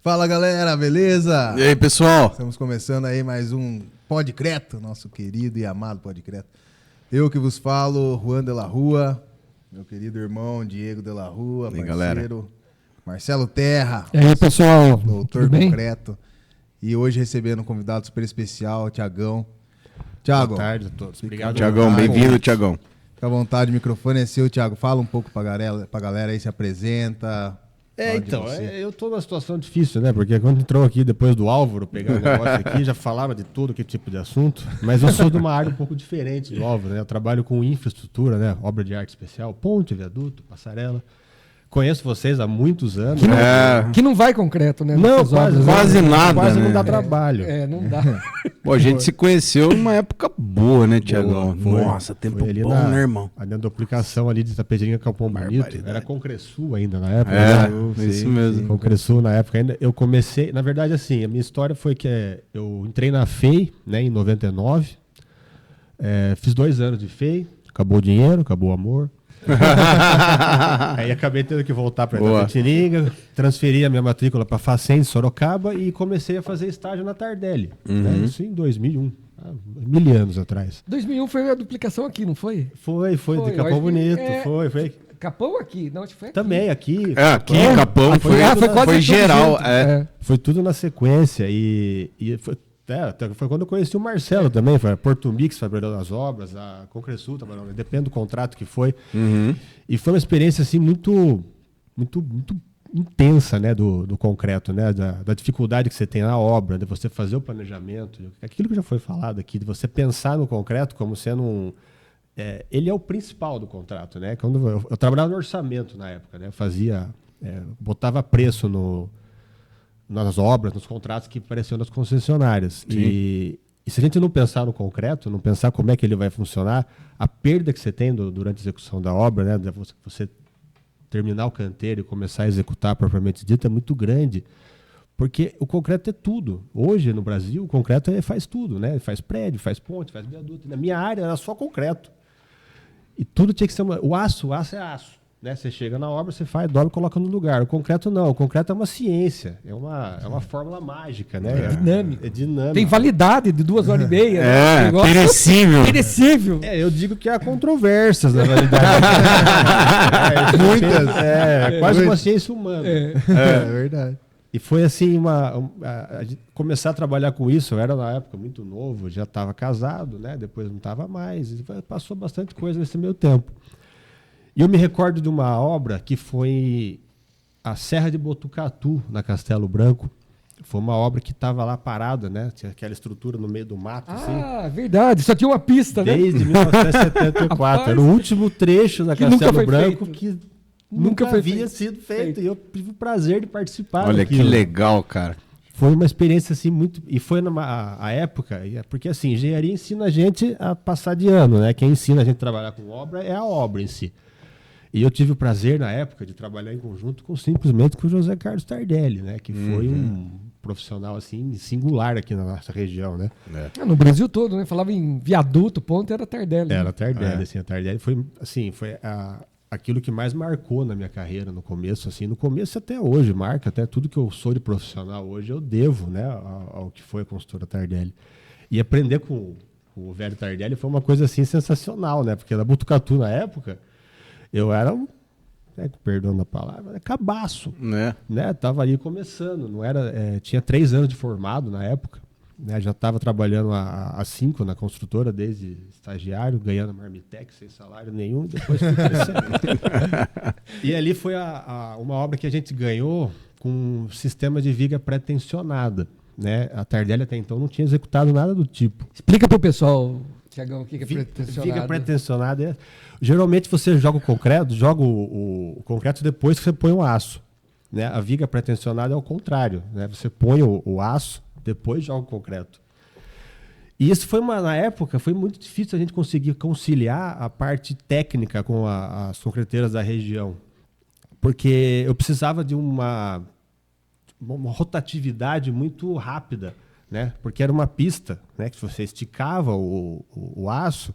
Fala galera, beleza? E aí, pessoal? Estamos começando aí mais um Podcreto, nosso querido e amado Podcreto. Eu que vos falo, Juan de la Rua, meu querido irmão Diego de la Rua, E aí, parceiro, Marcelo Terra, E aí, pessoal? doutor Tudo bem? concreto. E hoje recebendo um convidado super especial, Thiagão. Thiago, Boa tarde a todos. Obrigado. Tiagão, bem-vindo, Tiagão. fica à vontade, o microfone é seu, Thiago. Fala um pouco pra galera aí, se apresenta. Fala de você. Eu tô numa situação difícil, né? Porque quando entrou aqui depois do Álvaro, pegar o negócio aqui, já falava de todo que tipo de assunto. Mas eu sou de uma área um pouco diferente do Álvaro, né? Eu trabalho com infraestrutura, né? Obra de arte especial, ponte, viaduto, passarela. Conheço vocês há muitos anos. Que não vai concreto, né? Não, nessas obras, quase né? nada, Quase né? não dá trabalho. Não dá. Pô, a gente se conheceu numa época boa, né, Tiagão? Foi. Nossa, tempo Foi ali bom, né, irmão? Ali na duplicação ali de Tapejerinha Capão Bonito. Barbaridade. Era Concresul ainda na época. É, né? isso mesmo. Concresul na época ainda. Eu comecei, na verdade assim, a minha história foi que eu entrei na FEI, né, em 99. Fiz 2 anos de FEI, acabou o dinheiro, acabou o amor. Aí acabei tendo que voltar para Itapetininga, transferi a minha matrícula para Facém de Sorocaba e comecei a fazer estágio na Tardelli. Né? Isso em 2001, há 1000 anos atrás. 2001 foi a duplicação aqui, não foi? Foi de eu Capão acho que Bonito, foi. Capão aqui, não, acho que foi aqui. Também aqui. Aqui, Capão, foi quase tudo geral. junto. Foi tudo na sequência e foi quando eu conheci o Marcelo também, foi a Porto Mix trabalhando nas obras, a Concresul trabalhando, depende do contrato que foi. E foi uma experiência assim muito intensa, né, do concreto, né, da dificuldade que você tem na obra, de você fazer o planejamento, aquilo que já foi falado aqui, de você pensar no concreto como sendo ele é o principal do contrato, né? Quando eu trabalhava no orçamento na época, né, botava preço nas obras, nos contratos que apareciam nas concessionárias. E se a gente não pensar no concreto, não pensar como é que ele vai funcionar, a perda que você tem durante a execução da obra, né, você terminar o canteiro e começar a executar propriamente dito, é muito grande. Porque o concreto é tudo. Hoje, no Brasil, o concreto faz tudo, né? Faz prédio, faz ponte, faz viaduto. Na minha área era só concreto. E tudo tinha que ser... O aço é aço. Né? Você chega na obra, você faz, dobra e coloca no lugar. O concreto não. O concreto é uma ciência. É uma fórmula mágica, né? Dinâmico. É dinâmico. Tem validade de 2 horas e meia. Perecível. Perecível. Eu digo que há controvérsias na validade. Muitas. É quase uma ciência humana. É verdade. E foi assim, começar a trabalhar com isso. Eu era na época muito novo, já estava casado, né? Depois não estava mais. E passou bastante coisa nesse meio tempo. E eu me recordo de uma obra que foi a Serra de Botucatu, na Castelo Branco. Foi uma obra que estava lá parada, né? Tinha aquela estrutura no meio do mato, assim. Verdade. Só tinha uma pista, né? Desde 1974. Era o último trecho da Que nunca Castelo foi Branco feito. que Nunca nunca foi havia sido feito. E eu tive o prazer de participar Olha daquilo. que legal, cara. Foi uma experiência assim muito... E foi a época... Porque assim, engenharia ensina a gente a passar de ano, né? Quem ensina a gente a trabalhar com obra é a obra em si. E eu tive o prazer, na época, de trabalhar em conjunto simplesmente com o José Carlos Tardelli, né? Que foi um profissional, assim, singular aqui na nossa região, né? No Brasil todo, né? Falava em viaduto, ponte, era Tardelli. Era Tardelli, assim. A Tardelli foi aquilo que mais marcou na minha carreira no começo, assim. No começo até hoje, marca. Até tudo que eu sou de profissional hoje, eu devo, né? Ao que foi a construtora Tardelli. E aprender com o velho Tardelli foi uma coisa, assim, sensacional, né? Porque na Botucatu, na época... Eu era perdão a palavra, cabaço, né? Tava ali começando, não era, tinha 3 anos de formado na época, né? Já estava trabalhando há 5 na construtora, desde estagiário, ganhando marmitex sem salário nenhum, depois fui crescendo. E ali foi uma obra que a gente ganhou com um sistema de viga pré-tensionada, né? A Tardelli até então não tinha executado nada do tipo. Explica pro pessoal, Tiagão, o que é pré-tensionado. Viga pré-tensionada geralmente você joga o concreto, o concreto depois que você põe o aço, né? A viga pré-tensionada é o contrário, né? Você põe o aço, depois joga o concreto. E isso foi na época foi muito difícil a gente conseguir conciliar a parte técnica com as concreteiras da região, porque eu precisava de uma rotatividade muito rápida, né? Porque era uma pista, né? Que você esticava o aço,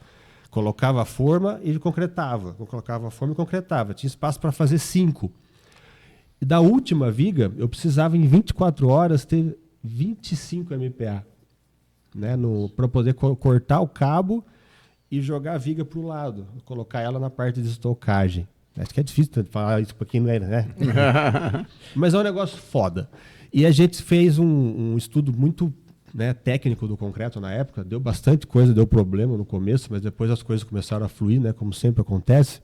colocava a forma e concretava. Colocava a forma e concretava. Tinha espaço para fazer 5. E da última viga, eu precisava em 24 horas ter 25 MPa, né, para poder cortar o cabo e jogar a viga para o lado, colocar ela na parte de estocagem. Acho que é difícil falar isso para quem não é, né? Mas é um negócio foda. E a gente fez um estudo muito, né, técnico do concreto na época. Deu bastante coisa, deu problema no começo, mas depois as coisas começaram a fluir, né, como sempre acontece.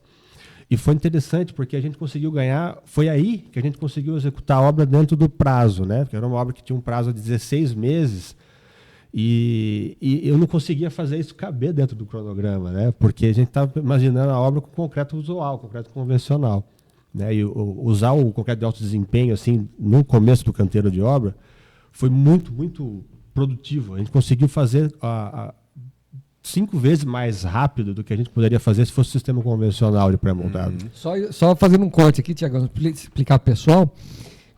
E foi interessante porque a gente conseguiu ganhar, foi aí que a gente conseguiu executar a obra dentro do prazo, né? Porque era uma obra que tinha um prazo de 16 meses e eu não conseguia fazer isso caber dentro do cronograma, né? Porque a gente estava imaginando a obra com concreto usual, concreto convencional, né? E usar o concreto de alto desempenho assim no começo do canteiro de obra foi muito, muito produtivo. A gente conseguiu fazer 5 vezes mais rápido do que a gente poderia fazer se fosse um sistema convencional de pré-moldado. Só fazendo um corte aqui, Tiago, explicar para o pessoal.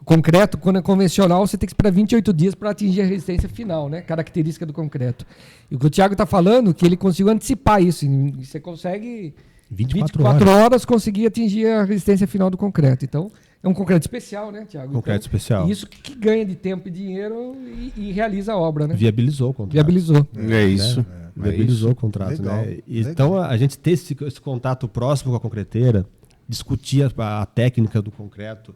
O concreto, quando é convencional, você tem que esperar 28 dias para atingir a resistência final, né? Característica do concreto. E o que o Tiago está falando, que ele conseguiu antecipar isso. Você consegue 24 horas conseguir atingir a resistência final do concreto. Então, é um concreto especial, né, Tiago? Concreto especial. Isso que ganha de tempo e dinheiro e realiza a obra, né? Viabilizou o contrato. Viabilizou. É isso. Viabilizou o contrato, Legal, né? Então, a gente ter esse contato próximo com a concreteira, discutir a técnica do concreto,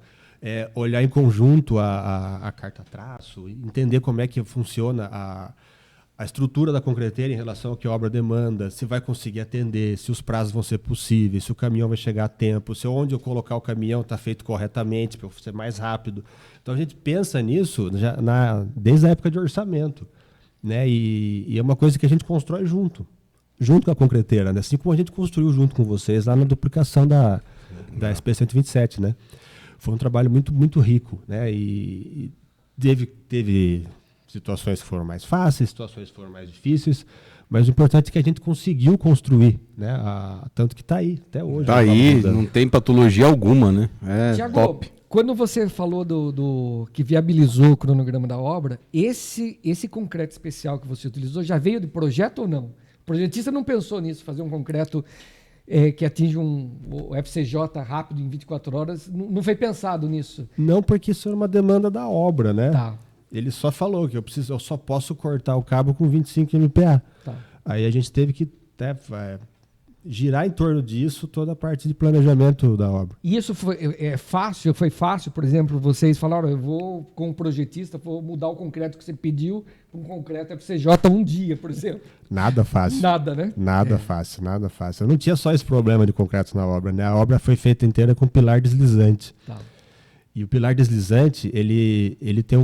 olhar em conjunto a carta-traço, entender como é que funciona a estrutura da concreteira em relação ao que a obra demanda, se vai conseguir atender, se os prazos vão ser possíveis, se o caminhão vai chegar a tempo, se onde eu colocar o caminhão está feito corretamente para ser mais rápido. Então, a gente pensa nisso desde a época de orçamento. Né? E é uma coisa que a gente constrói junto com a concreteira, né? Assim como a gente construiu junto com vocês lá na duplicação da SP-127, né? Foi um trabalho muito, muito rico, né? E teve situações que foram mais fáceis, situações que foram mais difíceis, mas o importante é que a gente conseguiu construir, né? Tanto que está aí até hoje. Tá aí, não tem patologia alguma, né? É Tiago, top. quando você falou do que viabilizou o cronograma da obra, esse concreto especial que você utilizou já veio de projeto ou não? O projetista não pensou nisso, fazer um concreto que atinge o FCJ rápido em 24 horas, não foi pensado nisso? Não, porque isso era uma demanda da obra, né? Tá. Ele só falou que eu só posso cortar o cabo com 25 MPa. Tá. Aí a gente teve que girar em torno disso toda a parte de planejamento da obra. E isso foi fácil, por exemplo, vocês falaram, eu vou com o projetista, vou mudar o concreto que você pediu para um concreto FCJ um dia, por exemplo. Nada fácil. Nada, né? Nada fácil. Eu não tinha só esse problema de concreto na obra, né? A obra foi feita inteira com pilar deslizante. Tá. E o pilar deslizante, ele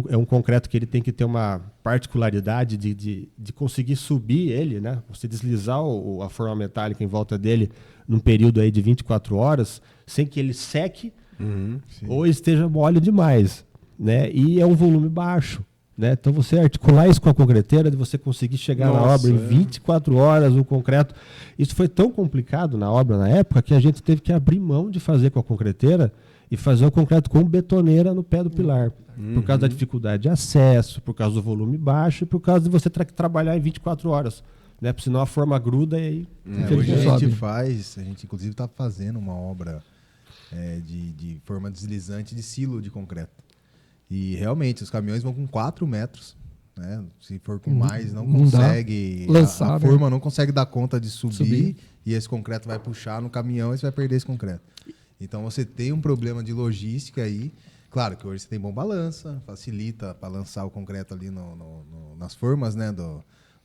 é um concreto que ele tem que ter uma particularidade de conseguir subir ele, né? Você deslizar a forma metálica em volta dele num período aí de 24 horas, sem que ele seque ou esteja mole demais, né? E é um volume baixo, né? Então você articular isso com a concreteira, de você conseguir chegar na obra em 24 horas, o concreto. Isso foi tão complicado na obra na época que a gente teve que abrir mão de fazer com a concreteira e fazer o concreto com betoneira no pé do pilar. Por causa da dificuldade de acesso, por causa do volume baixo e por causa de você trabalhar em 24 horas. Né? Porque senão a forma gruda e aí... Hoje a gente inclusive está fazendo uma obra de forma deslizante de silo de concreto. E realmente os caminhões vão com 4 metros. Né? Se for com mais, não consegue lançar, a forma não consegue dar conta de subir e esse concreto vai puxar no caminhão e você vai perder esse concreto. Então você tem um problema de logística aí. Claro que hoje você tem bom balança, facilita para lançar o concreto ali nas formas, né,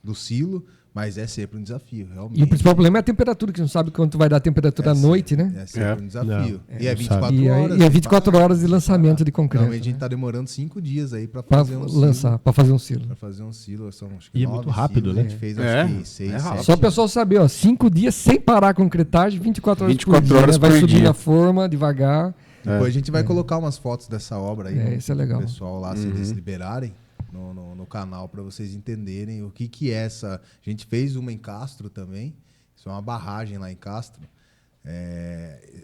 do silo, mas é sempre um desafio, realmente. E o principal problema é a temperatura, que você não sabe quanto vai dar a temperatura à noite, né? É sempre um desafio. E é não 24 horas. E é 24 horas de lançamento de concreto. Normalmente a gente está demorando 5 dias aí para fazer um silo. Para fazer um silo. Para fazer um silo, são acho que E é 9 muito rápido, silos, né? A gente fez acho que 6, 7. Só o pessoal saber, ó, 5 dias sem parar a concretagem, 24 horas 24 por dia. horas Vai por subir dia. na forma, devagar. Depois a gente vai colocar umas fotos dessa obra aí. Isso é legal. O pessoal lá, se eles liberarem no canal, para vocês entenderem o que é essa. A gente fez uma em Castro também. Isso é uma barragem lá em Castro.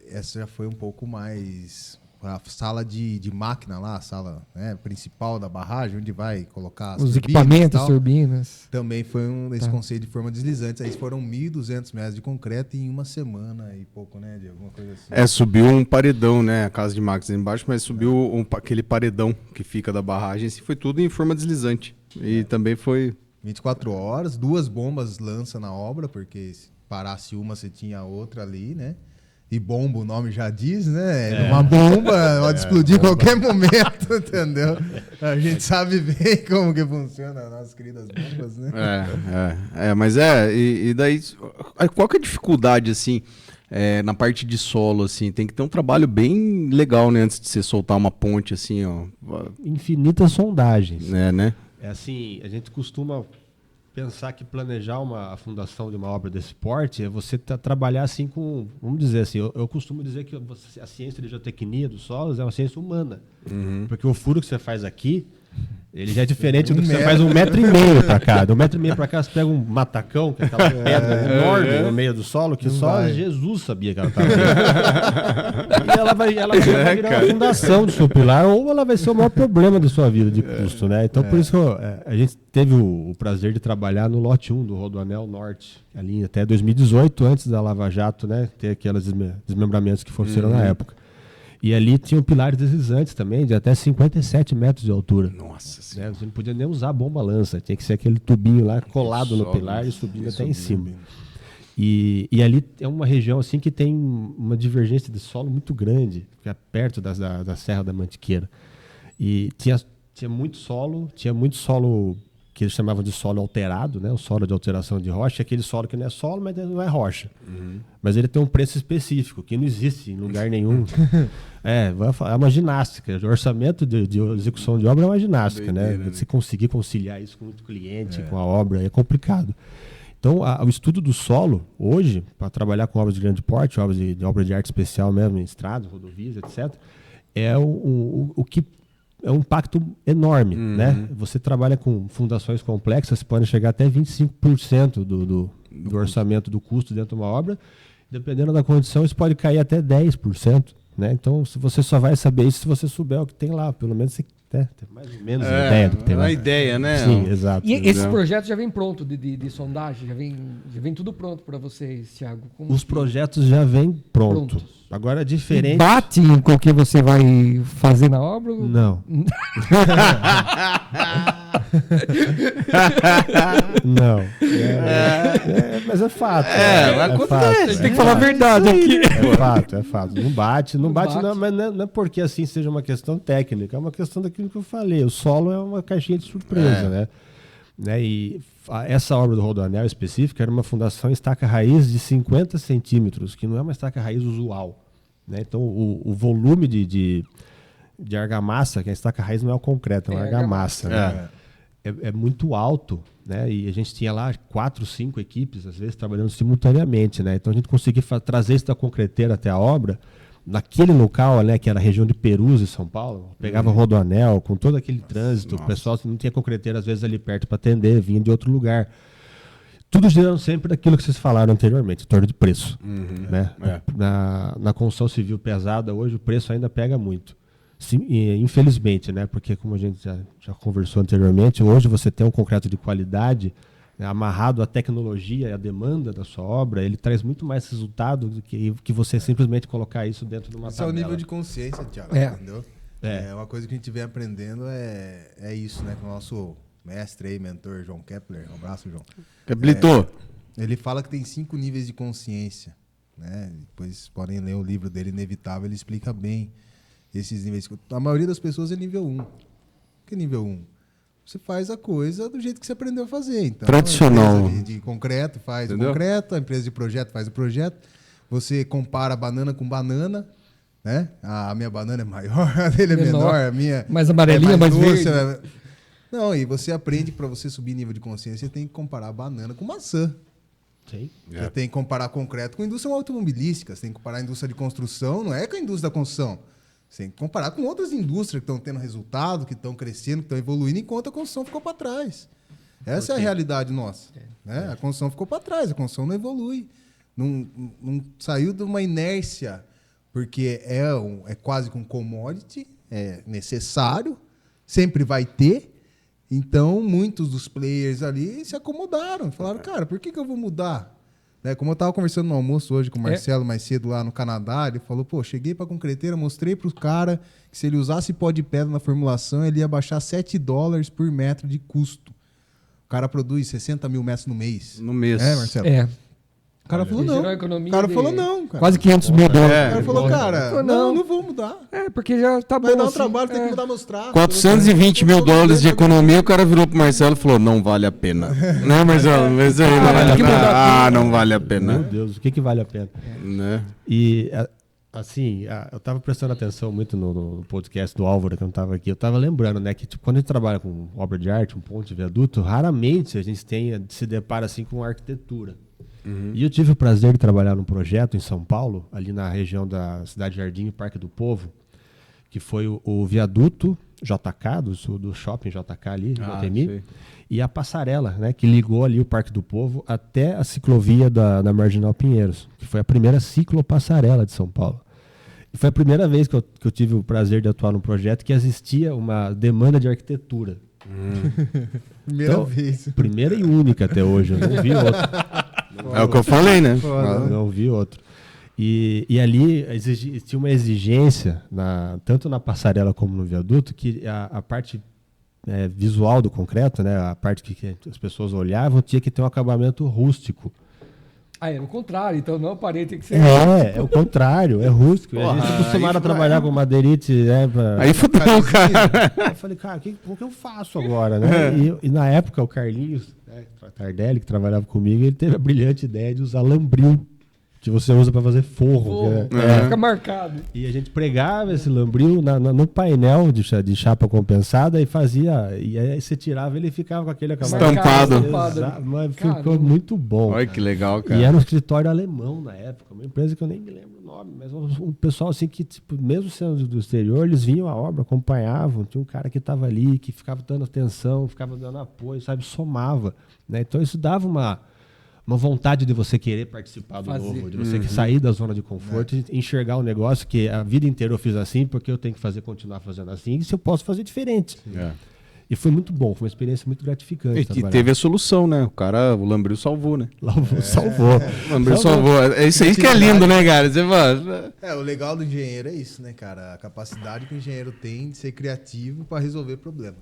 Essa já foi um pouco mais a sala de máquina lá, a sala, né, principal da barragem, onde vai colocar as Os turbinas e equipamentos, tal, turbinas. também foi esse Tá. conceito de forma deslizante. Aí foram 1.200 metros de concreto em uma semana e pouco, né, de alguma coisa assim. Subiu um paredão, né? A casa de máquinas embaixo, mas subiu aquele paredão que fica da barragem. Assim, foi tudo em forma deslizante. E também foi... 24 horas, 2 bombas lança na obra, porque se parasse uma, você tinha a outra ali, né? E bomba, o nome já diz, né? Uma bomba pode explodir em qualquer momento, entendeu? A gente sabe bem como que funciona as nossas queridas bombas, né? Mas e daí, qual que é a dificuldade, assim, na parte de solo, assim? Tem que ter um trabalho bem legal, né? Antes de você soltar uma ponte, assim, ó. Infinitas sondagens. Né? É assim, a gente costuma pensar que planejar a fundação de uma obra desse porte é você trabalhar assim com, vamos dizer assim, eu costumo dizer que a ciência de geotecnia dos solos é uma ciência humana. Porque o furo que você faz aqui, ele já é diferente do que você faz 1,5 metro para cá. De 1,5 metro para cá, você pega um matacão, que é aquela pedra enorme no meio do solo, que só Jesus sabia que ela estava. E ela vai virar a fundação do seu pilar, ou ela vai ser o maior problema da sua vida de custo, né? Então, por isso a gente teve o prazer de trabalhar no lote 1 do Rodoanel Norte, ali até 2018, antes da Lava Jato, né? Ter aqueles desmembramentos que foram na época. E ali tinham pilares deslizantes também, de até 57 metros de altura. Nossa Né? Senhora. Você não podia nem usar bomba-lança, tinha que ser aquele tubinho lá colado no pilar e subindo até em cima. E ali é uma região assim que tem uma divergência de solo muito grande, que é perto da Serra da Mantiqueira. E tinha muito solo que eles chamavam de solo alterado, né? O solo de alteração de rocha, aquele solo que não é solo, mas não é rocha. Mas ele tem um preço específico, que não existe em lugar nenhum. É uma ginástica. O orçamento de execução de obra é uma ginástica, né? Você conseguir conciliar isso com o cliente, com a obra, é complicado. Então, o estudo do solo, hoje, para trabalhar com obras de grande porte, obra de arte especial mesmo, em estradas, rodovias, etc., é o que é um impacto enorme, né? Você trabalha com fundações complexas, podem chegar até 25% do orçamento do custo dentro de uma obra. Dependendo da condição, isso pode cair até 10%. Né? Então, você só vai saber isso se você souber o que tem lá. Pelo menos você tem mais ou menos a ideia do que tem lá. Uma ideia, né? Sim, exato. E esses projetos já vêm pronto de sondagem? Já vem tudo pronto para vocês, Thiago? Os projetos já vêm prontos. Agora, diferente... Bate com o que você vai fazer na obra? Não. Não. Mas é fato. Acontece. A gente tem que falar a verdade aqui. É fato. Não bate. Não, mas não é porque assim seja uma questão técnica, é uma questão daquilo que eu falei. O solo é uma caixinha de surpresa, né? E essa obra do Rodoanel específica era uma fundação estaca raiz de 50 centímetros, que não é uma estaca raiz usual. Né? Então, o volume de argamassa, que a estaca raiz não é o concreto, é uma argamassa. Né? É muito alto, né? E a gente tinha lá 4, 5 equipes, às vezes, trabalhando simultaneamente. Né? Então, a gente conseguia trazer isso da concreteira até a obra, naquele local, né, que era a região de Perus, em São Paulo, pegava Rodoanel, com todo aquele trânsito, o pessoal não tinha concreteira, às vezes, ali perto para atender, vinha de outro lugar. Tudo gerando sempre daquilo que vocês falaram anteriormente, em torno de preço. Né? Na construção civil pesada, hoje, o preço ainda pega muito. Sim, infelizmente, né? Porque como a gente já conversou anteriormente, hoje você tem um concreto de qualidade, né, amarrado à tecnologia e à demanda da sua obra, ele traz muito mais resultado do que você simplesmente colocar isso dentro de uma Esse tabela. é o nível de consciência, Thiago, entendeu? Uma coisa que a gente vem aprendendo é isso, né? Com o nosso mestre aí, mentor, João Kepler. Um abraço, João. Keplito. Ele fala que tem 5 níveis de consciência, né? Depois podem ler o livro dele, Inevitável, ele explica bem esses níveis. A maioria das pessoas é nível 1. O que é nível 1? Você faz a coisa do jeito que você aprendeu a fazer. Então, tradicional. A empresa de concreto faz o concreto, a empresa de projeto faz o projeto. Você compara banana com banana, né? A minha banana é maior, a dele é menor, a minha mais amarelinha, mais doce, verde. Não, e você aprende, para você subir nível de consciência, você tem que comparar banana com maçã. Sim. Você tem que comparar concreto com indústria automobilística, você tem que comparar a indústria de construção, não é com a indústria da construção. Você tem que comparar com outras indústrias que estão tendo resultado, que estão crescendo, que estão evoluindo, enquanto a construção ficou para trás. Essa é a realidade nossa. Né? A construção ficou para trás, a construção não evolui. Não saiu de uma inércia porque é quase que um commodity, é necessário, sempre vai ter. Então, muitos dos players ali se acomodaram. Falaram, cara, por que eu vou mudar? Né? Como eu estava conversando no almoço hoje com o Marcelo mais cedo lá no Canadá, ele falou, pô, cheguei para a concreteira, mostrei para o cara que se ele usasse pó de pedra na formulação, ele ia baixar $7 por metro de custo. O cara produz 60 mil metros no mês. No mês. É, Marcelo? O cara falou não. O cara falou não, cara. Quase $500 mil. O cara falou, cara, não vou mudar. Porque já tá Vai bom dar um assim. trabalho, tem que mudar meus traços. $420 mil de economia, o cara virou pro Marcelo e falou, não vale a pena. Né, Marcelo? Mas aí, não vale a pena. Não vale a pena. Meu Deus, o que vale a pena? Né? E, assim, eu tava prestando atenção muito no podcast do Álvaro, que eu não tava aqui. Eu tava lembrando, né, que tipo, quando a gente trabalha com obra de arte, um ponte, viaduto, raramente a gente se depara assim com arquitetura. E eu tive o prazer de trabalhar num projeto em São Paulo, ali na região da Cidade Jardim e Parque do Povo, que foi o viaduto JK, do shopping JK ali, em Guatemi, e a passarela, né, que ligou ali o Parque do Povo até a ciclovia da Marginal Pinheiros, que foi a primeira ciclopassarela de São Paulo. E foi a primeira vez que eu tive o prazer de atuar num projeto que existia uma demanda de arquitetura. Primeira vez. Primeira e única até hoje, eu não vi outra. É o que eu falei, né? Não vi outro. E ali tinha uma exigência, tanto na passarela como no viaduto, que a parte visual do concreto, né, a parte que as pessoas olhavam, tinha que ter um acabamento rústico. É o contrário, então não a parede tem que ser... É o contrário, é rústico. A gente é acostumado a trabalhar com madeirite, né? Aí fudeu, cara. Eu falei, cara, o que eu faço agora, né? E na época, o Carlinhos, né, Tardelli, que trabalhava comigo, ele teve a brilhante ideia de usar lambril, que você usa para fazer forro. Fica marcado. E a gente pregava esse lambril no painel de chapa compensada e fazia. E aí você tirava ele e ficava com aquele acabamento. Estampado. Mas ficou muito bom. Olha que legal, cara. E era um escritório alemão na época, uma empresa que eu nem me lembro o nome, mas um pessoal assim que, tipo, mesmo sendo do exterior, eles vinham à obra, acompanhavam. Tinha um cara que estava ali, que ficava dando atenção, ficava dando apoio, sabe, somava. Né? Então isso dava uma vontade de você querer participar do novo, de você sair da zona de conforto e enxergar um negócio que a vida inteira eu fiz assim, porque eu tenho que continuar fazendo assim, e se eu posso fazer diferente. E foi muito bom, foi uma experiência muito gratificante. E teve a solução, né? O lambril salvou, né? Salvou. O lambril salvou. É isso aí que é lindo, né, cara? Você fala... O legal do engenheiro é isso, né, cara? A capacidade que o engenheiro tem de ser criativo para resolver problema.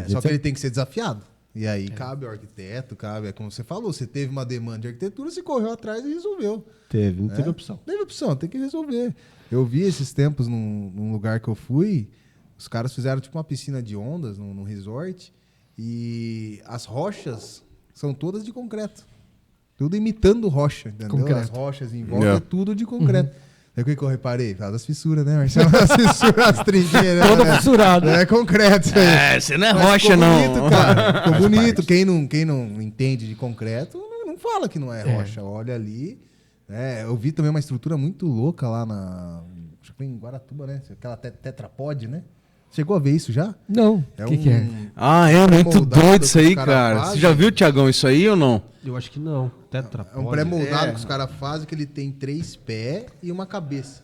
Só que ele tem que ser desafiado. E aí cabe ao arquiteto, como você falou, você teve uma demanda de arquitetura, você correu atrás e resolveu. Não teve opção. Teve opção, tem que resolver. Eu vi esses tempos num lugar que eu fui, os caras fizeram tipo uma piscina de ondas num resort e as rochas são todas de concreto. Tudo imitando rocha, entendeu? Concreto. As rochas em volta é tudo de concreto. Aí o que eu reparei? Das fissuras, né, Marcelo? As fissuras, as trincheiras. Toda fissurada. É concreto isso aí. Você não é Mas rocha, ficou não. Bonito, cara. Ficou bonito. Quem não entende de concreto, não fala que não é rocha. Olha ali. Eu vi também uma estrutura muito louca lá acho que foi em Guaratuba, né? Aquela tetrapode, né? Chegou a ver isso já? Não. O que é? É muito doido isso aí, cara. Fazem. Você já viu, Tiagão, isso aí ou não? Eu acho que não. Tetrapode. É um pré-moldado que os caras fazem, que ele tem 3 pés e uma cabeça.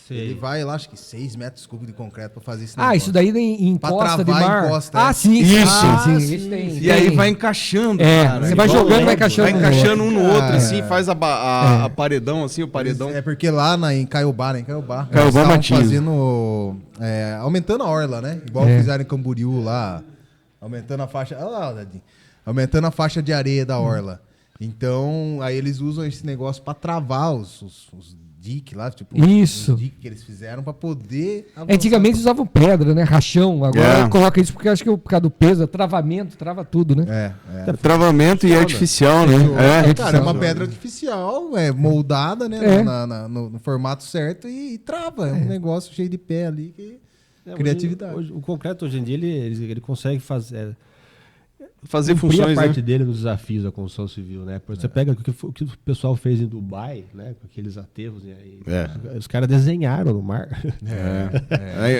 Sei. Ele vai lá, acho que 6 metros cúbicos de concreto pra fazer esse negócio. Isso daí em Pra encosta de travar, mar. encosta, Sim. Isso. Esse tem. E aí vai encaixando, É, cara. você vai Igual jogando, Lego. vai encaixando Vai um no encaixando um no outro, Cara, assim, faz a paredão, assim, o paredão. É porque lá em Caiobá, né? Caiobá, eles estavam Matinho. fazendo... aumentando a orla, né? Igual fizeram em Camboriú lá. Aumentando a faixa... Olha lá, Dadinho. Aumentando a faixa de areia da orla. Então, aí eles usam esse negócio pra travar os diques lá. Tipo, Isso. Os diques que eles fizeram pra poder avançar. Antigamente usavam pedra, né? Rachão. Agora coloca isso porque acho que por causa do peso, travamento, trava tudo, né? Travamento e artificial, né? Cara, é uma pedra artificial, moldada, né? No formato certo e trava. É um negócio cheio de pé ali que... Criatividade. O concreto, hoje em dia, ele consegue fazer Fazer cumprir funções, a parte né? dele nos desafios da construção civil, né? Você pega o que o pessoal fez em Dubai, né? Com aqueles aterros, aí, os caras desenharam no mar.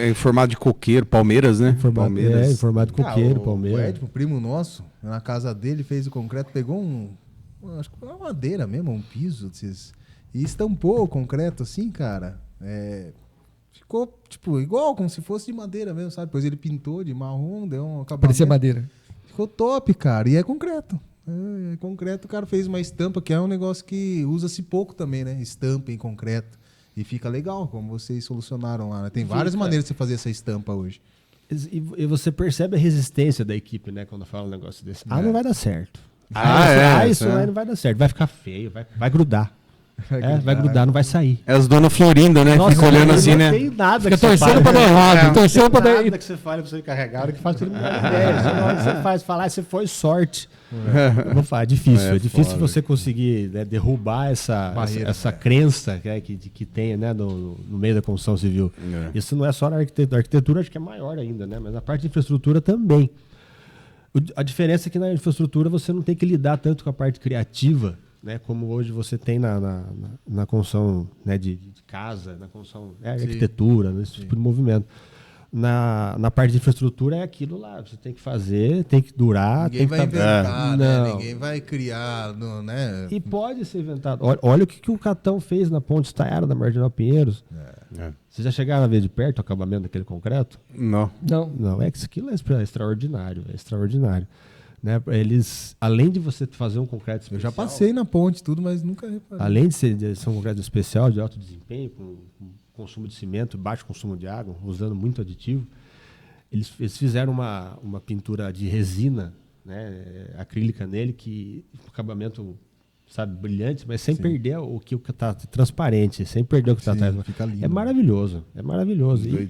Em formato de coqueiro, Palmeiras, né? Palmeiras. Em formato de coqueiro, O Palmeiras. Edmo, primo nosso, na casa dele, fez o concreto, pegou acho que uma madeira mesmo, um piso, e estampou o concreto assim, cara. Ficou, tipo, igual, como se fosse de madeira mesmo, sabe? Depois ele pintou de marrom, deu um acabamento. Parecia madeira. Ficou top, cara. E é concreto. É concreto, o cara fez uma estampa, que é um negócio que usa-se pouco também, né? Estampa em concreto. E fica legal, como vocês solucionaram lá, né? Tem várias maneiras de você fazer essa estampa hoje. E você percebe a resistência da equipe, né? Quando fala um negócio desse. Não vai dar certo. Isso não vai dar certo. Vai ficar feio, vai grudar. Vai grudar, não vai sair. É as dona Florinda, né? Nossa, fica olhando assim, né? Não tem nada Fica torcendo pra dar errado. Torcendo pra dar errado. Nada que você fale pra você encarregado que faz tudo ideia. Na hora que você faz, falar, você foi sorte. Eu vou falar, é difícil. É difícil foda. Você conseguir, né, derrubar essa crença que tem, né, no meio da construção civil. Isso não é só na arquitetura. A arquitetura acho que é maior ainda, né? Mas na parte de infraestrutura também. A diferença é que na infraestrutura você não tem que lidar tanto com a parte criativa, né, como hoje você tem na construção, né, de casa, na construção arquitetura, nesse tipo de movimento. Na parte de infraestrutura é aquilo lá, você tem que fazer, tem que durar. Ninguém vai inventar, né? Não. Ninguém vai criar, né? E pode ser inventado. Olha o que o Catão fez na Ponte Estaiada da Marginal Pinheiros. Vocês já chegaram a ver de perto o acabamento daquele concreto? Não. Não, é que isso aquilo é extraordinário, Né? Eles, além de você fazer um concreto especial... Eu já passei na ponte tudo, mas nunca reparei. Além de ser um concreto especial, de alto desempenho, com consumo de cimento, baixo consumo de água, usando muito aditivo, eles fizeram uma pintura de resina, né, acrílica nele, que o acabamento, sabe, brilhante, mas sem perder o que está transparente, sem perder o que está atrás. Fica lindo. É maravilhoso.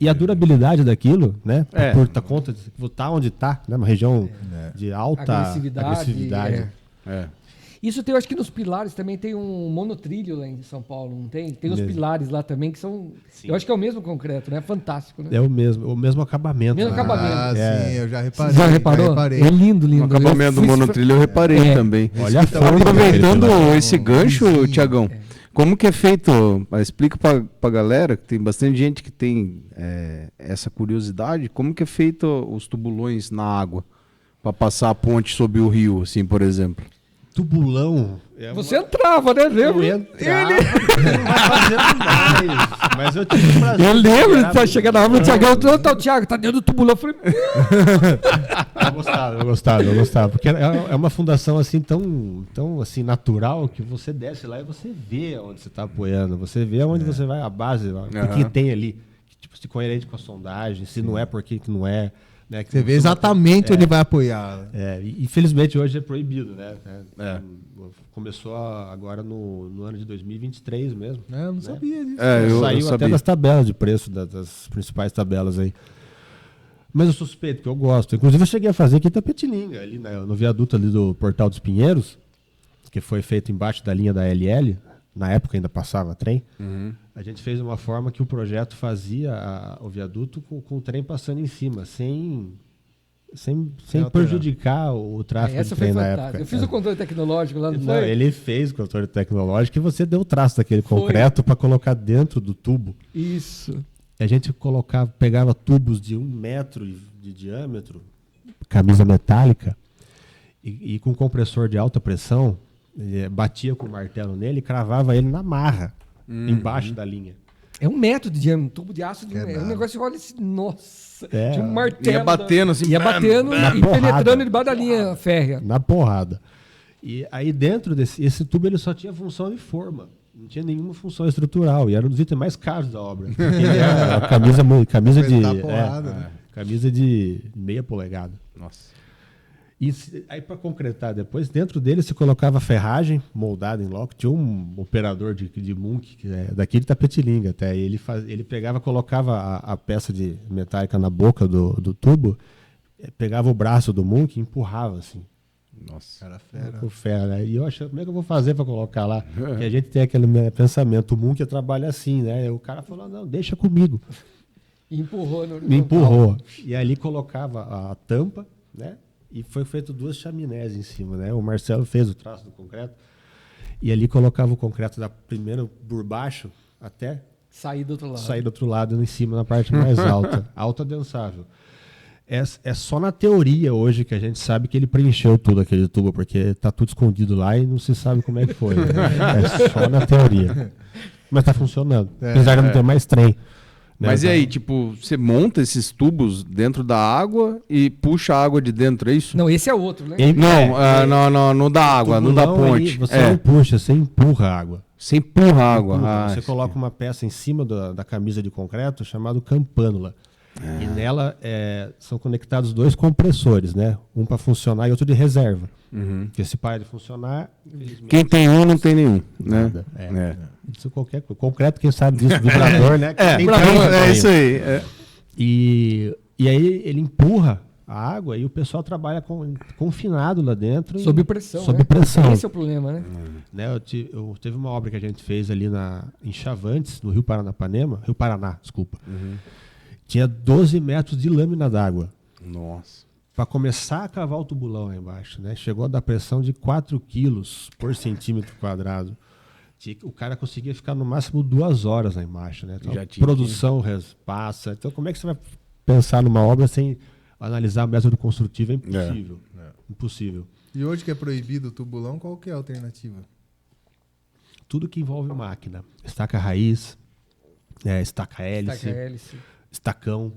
E a durabilidade daquilo, né, por conta de estar onde está, né, uma região de alta agressividade. Isso tem, eu acho que nos pilares também tem um monotrilho lá em São Paulo, não tem? Tem os pilares lá também que são... Sim. Eu acho que é o mesmo concreto, né? Fantástico, né? É o mesmo acabamento. Mesmo acabamento. Sim, eu já reparei. Já reparou? reparei. É lindo. O acabamento do monotrilho eu reparei também. Olha a forma. Aproveitando esse gancho, Tiagão, como que é feito? Explica pra galera, que tem bastante gente que tem essa curiosidade, como que é feito os tubulões na água para passar a ponte sobre o rio, assim, por exemplo? Tubulão. Você entrava, né? Lembra? Eu entrava, não vai fazendo mais. Mas eu tive prazer. Eu lembro de estar chegando na obra do Tiagão. O Thiago tá dentro do tubulão. Eu falei... Eu gostava. Porque é uma fundação assim tão assim, natural que você desce lá e você vê onde você está apoiando. Você vê onde você vai, a base, o que tem ali. Tipo, se coerente com a sondagem, se não é, por que não é. Né, você vê exatamente onde vai apoiar. Infelizmente hoje é proibido, né? Começou agora no ano de 2023 mesmo. Eu não sabia disso. Saiu até das tabelas de preço, das principais tabelas aí. Mas eu sou suspeito, porque eu gosto. Inclusive eu cheguei a fazer aqui em Tapetininga, ali no viaduto ali do Portal dos Pinheiros, que foi feito embaixo da linha da LL. Na época ainda passava trem. A gente fez uma forma que o projeto fazia o viaduto com o trem passando em cima, sem prejudicar o tráfego de trem na época. Eu fiz o controle tecnológico lá, não, ele fez o controle tecnológico e você deu o traço daquele concreto para colocar dentro do tubo. Isso. E a gente pegava tubos de 1 metro de diâmetro, camisa metálica, e com compressor de alta pressão, batia com o martelo nele e cravava ele na marra, embaixo da linha. É 1 metro de diâmetro, um tubo de aço. É um negócio que olha assim, nossa. Tinha um martelo. Ia batendo assim. Ia batendo e penetrando debaixo da linha férrea. Na porrada. E aí dentro esse tubo ele só tinha função de forma. Não tinha nenhuma função estrutural. E era um dos itens mais caros da obra. Camisa de meia polegada. Nossa. E aí para concretar depois, dentro dele se colocava ferragem moldada em loco. Tinha um operador de Munk, daqui de Tapetininga até. Ele pegava, colocava a peça de metálica na boca do tubo, pegava o braço do Munk e empurrava assim. Nossa. Era fera. Com fera, né? E eu achei, como é que eu vou fazer para colocar lá? Porque a gente tem aquele pensamento, o Munk trabalha assim, né? O cara falou, não, deixa comigo. E empurrou. Me empurrou. E ali colocava a tampa, né? E foi feito 2 chaminés em cima, né? O Marcelo fez o traço do concreto e ali colocava o concreto primeiro por baixo até sair do outro lado em cima na parte mais alta, alta densável. É só na teoria hoje que a gente sabe que ele preencheu tudo aquele tubo, porque tá tudo escondido lá e não se sabe como é que foi. Né? É só na teoria. Mas tá funcionando. Apesar de não ter mais trem. Né? Mas e aí, tipo, você monta esses tubos dentro da água e puxa a água de dentro, é isso? Não, esse é outro, né? Não da água, não da ponte. Aí, você não puxa, você empurra a água. Você empurra a água. Você coloca uma peça em cima da camisa de concreto chamada campânula. E nela são conectados 2 compressores, né? Um para funcionar e outro de reserva. Porque se parar de funcionar... Quem tem um, não tem nenhum. Né? Isso qualquer coisa. Concreto, quem sabe disso, vibrador, né? Isso aí. E aí ele empurra a água e o pessoal trabalha confinado lá dentro. Sob pressão. Sob pressão. Esse é o problema, né? Teve uma obra que a gente fez ali em Chavantes, no Rio Paraná, desculpa. Tinha 12 metros de lâmina d'água. Nossa. Para começar a cavar o tubulão aí embaixo, né? Chegou a dar pressão de 4 quilos por centímetro quadrado. O cara conseguia ficar no máximo 2 horas lá embaixo, né? Então, produção passa. Então, como é que você vai pensar numa obra sem analisar o método construtivo? É impossível. Impossível. E hoje que é proibido o tubulão, qual que é a alternativa? Tudo que envolve máquina. Estaca raiz, estaca hélice, estacão.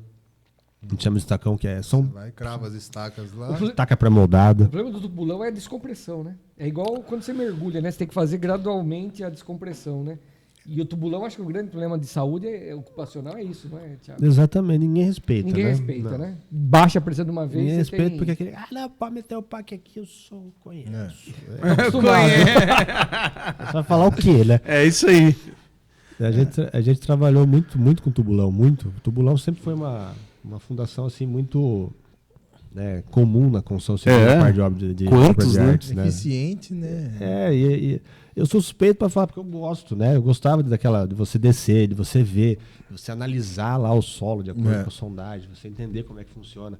A gente chama de estacão, que Você vai, crava as estacas lá. Estaca pré-moldada. O problema do tubulão é a descompressão, né? É igual quando você mergulha, né? Você tem que fazer gradualmente a descompressão, né? E o tubulão, acho que o grande problema de saúde ocupacional é isso, não é, Thiago? Exatamente, ninguém respeita. Ninguém respeita, né? Baixa a pressão de uma vez. Ninguém respeita porque aquele. Não, pode meter o pack aqui, eu conheço. Acostumado, né? Você vai falar o quê, né? É isso aí. A gente trabalhou muito com tubulão, muito. O tubulão sempre foi uma fundação assim muito comum na construção civil, na parte de obra de arte, né? Eficiente, né? E eu sou suspeito para falar porque eu gosto, né? Eu gostava de você descer, de você ver, de você analisar lá o solo de acordo com a sondagem, você entender como é que funciona.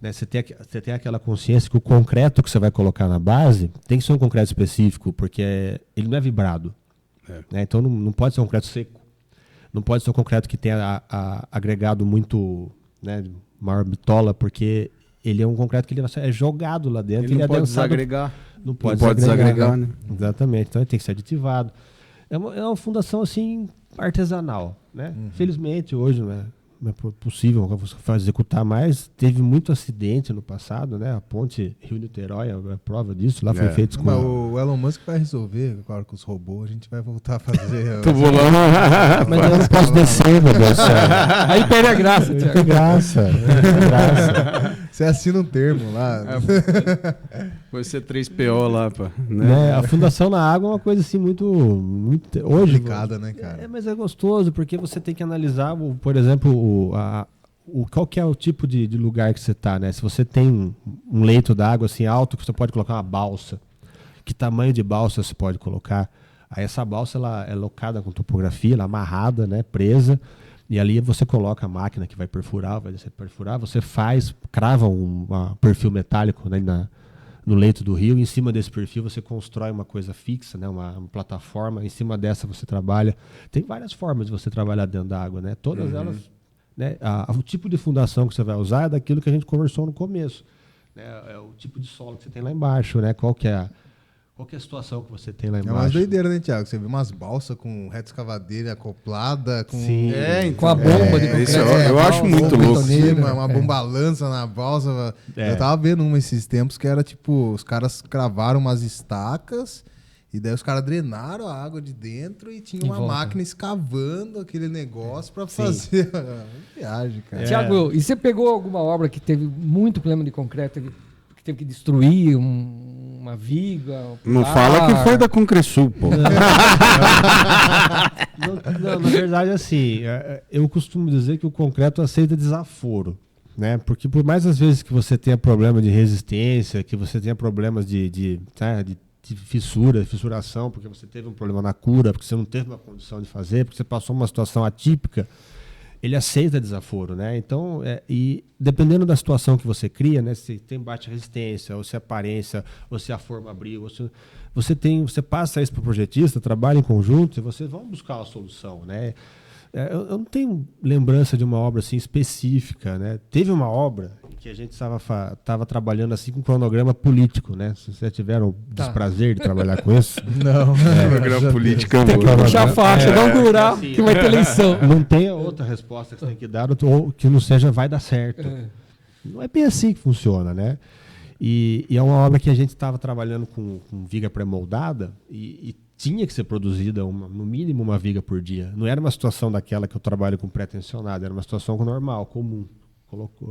Né? Você tem aquela consciência que o concreto que você vai colocar na base tem que ser um concreto específico, porque ele não é vibrado. Né? Então não pode ser um concreto seco. Não pode ser um concreto que tenha agregado muito, né, maior bitola, porque ele é um concreto que ele é jogado lá dentro. Ele não pode desagregar. Não pode desagregar, né? Exatamente. Então ele tem que ser aditivado. É uma fundação assim artesanal, né? Felizmente hoje não é possível executar mais. Teve muito acidente no passado, né? A ponte Rio-Niterói é prova disso. Lá foi feito com... Mas o Elon Musk vai resolver, agora com os robôs, a gente vai voltar a fazer... Tubulão. Mas eu não posso descer, meu Deus do céu. Aí perde a graça, Thiago. Tem graça. Você assina um termo lá. Vai ser 3PO lá, pá. Né? A fundação na água é uma coisa assim muito hoje complicada, né, cara? Mas é gostoso porque você tem que analisar, por exemplo, qual que é o tipo de lugar que você está, né? Se você tem um leito d'água assim alto, que você pode colocar uma balsa, que tamanho de balsa você pode colocar? Aí essa balsa ela é locada com topografia, ela é amarrada, né, presa, e ali você coloca a máquina que vai perfurar, você crava um perfil metálico, né, no leito do rio, e em cima desse perfil você constrói uma coisa fixa, né, uma plataforma, em cima dessa você trabalha. Tem várias formas de você trabalhar dentro da água, né? Todas elas, né, o tipo de fundação que você vai usar é daquilo que a gente conversou no começo, né? É o tipo de solo que você tem lá embaixo, né? Qual que é a situação que você tem lá embaixo. É umas doideiras, né, Thiago? Você vê umas balsas com reta escavadeira acoplada, com... Sim. Com a bomba de concreto. Eu acho muito louco. Uma bombalança na balsa. Eu tava vendo esses tempos que era tipo, os caras cravaram umas estacas e daí os caras drenaram a água de dentro e tinha uma máquina escavando aquele negócio pra fazer a viagem, cara. Thiago, e você pegou alguma obra que teve muito problema de concreto, que teve que destruir uma viga? Não fala que foi da Concresul, pô. Não, na verdade, assim, eu costumo dizer que o concreto aceita desaforo, né? Porque por mais às vezes que você tenha problema de resistência, que você tenha problemas de fissuração, porque você teve um problema na cura, porque você não teve uma condição de fazer, porque você passou uma situação atípica, ele aceita desaforo, né? Então, e dependendo da situação que você cria, né? Se tem baixa resistência, ou se a aparência, ou se a forma abriu, você passa isso para o projetista, trabalha em conjunto e vocês vão buscar uma solução, né? Eu não tenho lembrança de uma obra assim específica, né? Teve uma obra que a gente estava trabalhando assim com um cronograma político, né? Se vocês tiveram o desprazer de trabalhar com isso. Não, Programa político é Tem que puxar a faixa, inaugurar, assim, que vai ter eleição. Não tem outra resposta que você tem que dar ou que não seja vai dar certo. Não é bem assim que funciona, né? E é uma obra que a gente estava trabalhando com viga pré-moldada e tinha que ser produzida no mínimo uma viga por dia. Não era uma situação daquela que eu trabalho com pré-tensionado, era uma situação normal, comum,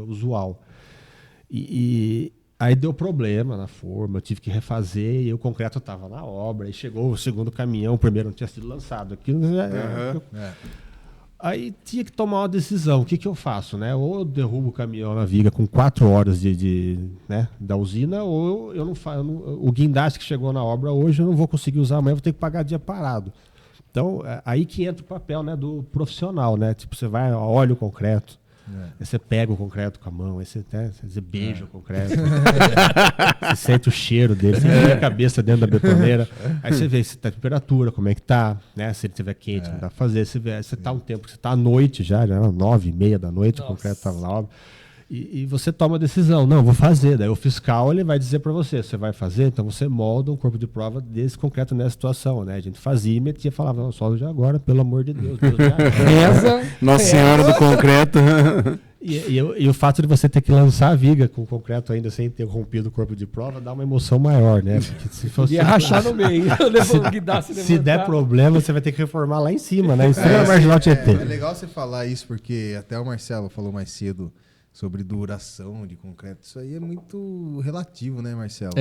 usual. E aí deu problema na forma, eu tive que refazer e o concreto estava na obra. Aí chegou o segundo caminhão, o primeiro não tinha sido lançado. Aquilo Aí tinha que tomar uma decisão. O que eu faço, né? Ou eu derrubo o caminhão na viga com 4 horas né, da usina, ou eu não faço. O guindaste que chegou na obra hoje eu não vou conseguir usar amanhã, vou ter que pagar dia parado. Então, aí que entra o papel, né, do profissional, né? Tipo, você vai, olha o concreto, aí você pega o concreto com a mão, aí você beija o concreto, você sente o cheiro dele, você vê a cabeça dentro da betoneira, aí você vê se tá a temperatura, como é que tá, né? Se ele estiver quente, não dá pra fazer. Você tá um tempo, você tá à noite já era 9h30 da noite, o concreto tava na obra. E você toma a decisão, não, vou fazer. Daí o fiscal ele vai dizer para você vai fazer, então você molda um corpo de prova desse concreto nessa situação, né? A gente fazia e metia, falava, não, só de agora, pelo amor de Deus. Deus Reza. Nossa Senhora do Concreto. E o fato de você ter que lançar a viga com o concreto ainda sem ter rompido o corpo de prova dá uma emoção maior, né? Porque se fosse Ia rachar no meio. se der problema, você vai ter que reformar lá em cima, né? Em cima da Marginal Tietê. É legal você falar isso, porque até o Marcelo falou mais cedo sobre duração de concreto. Isso aí é muito relativo, né, Marcelo?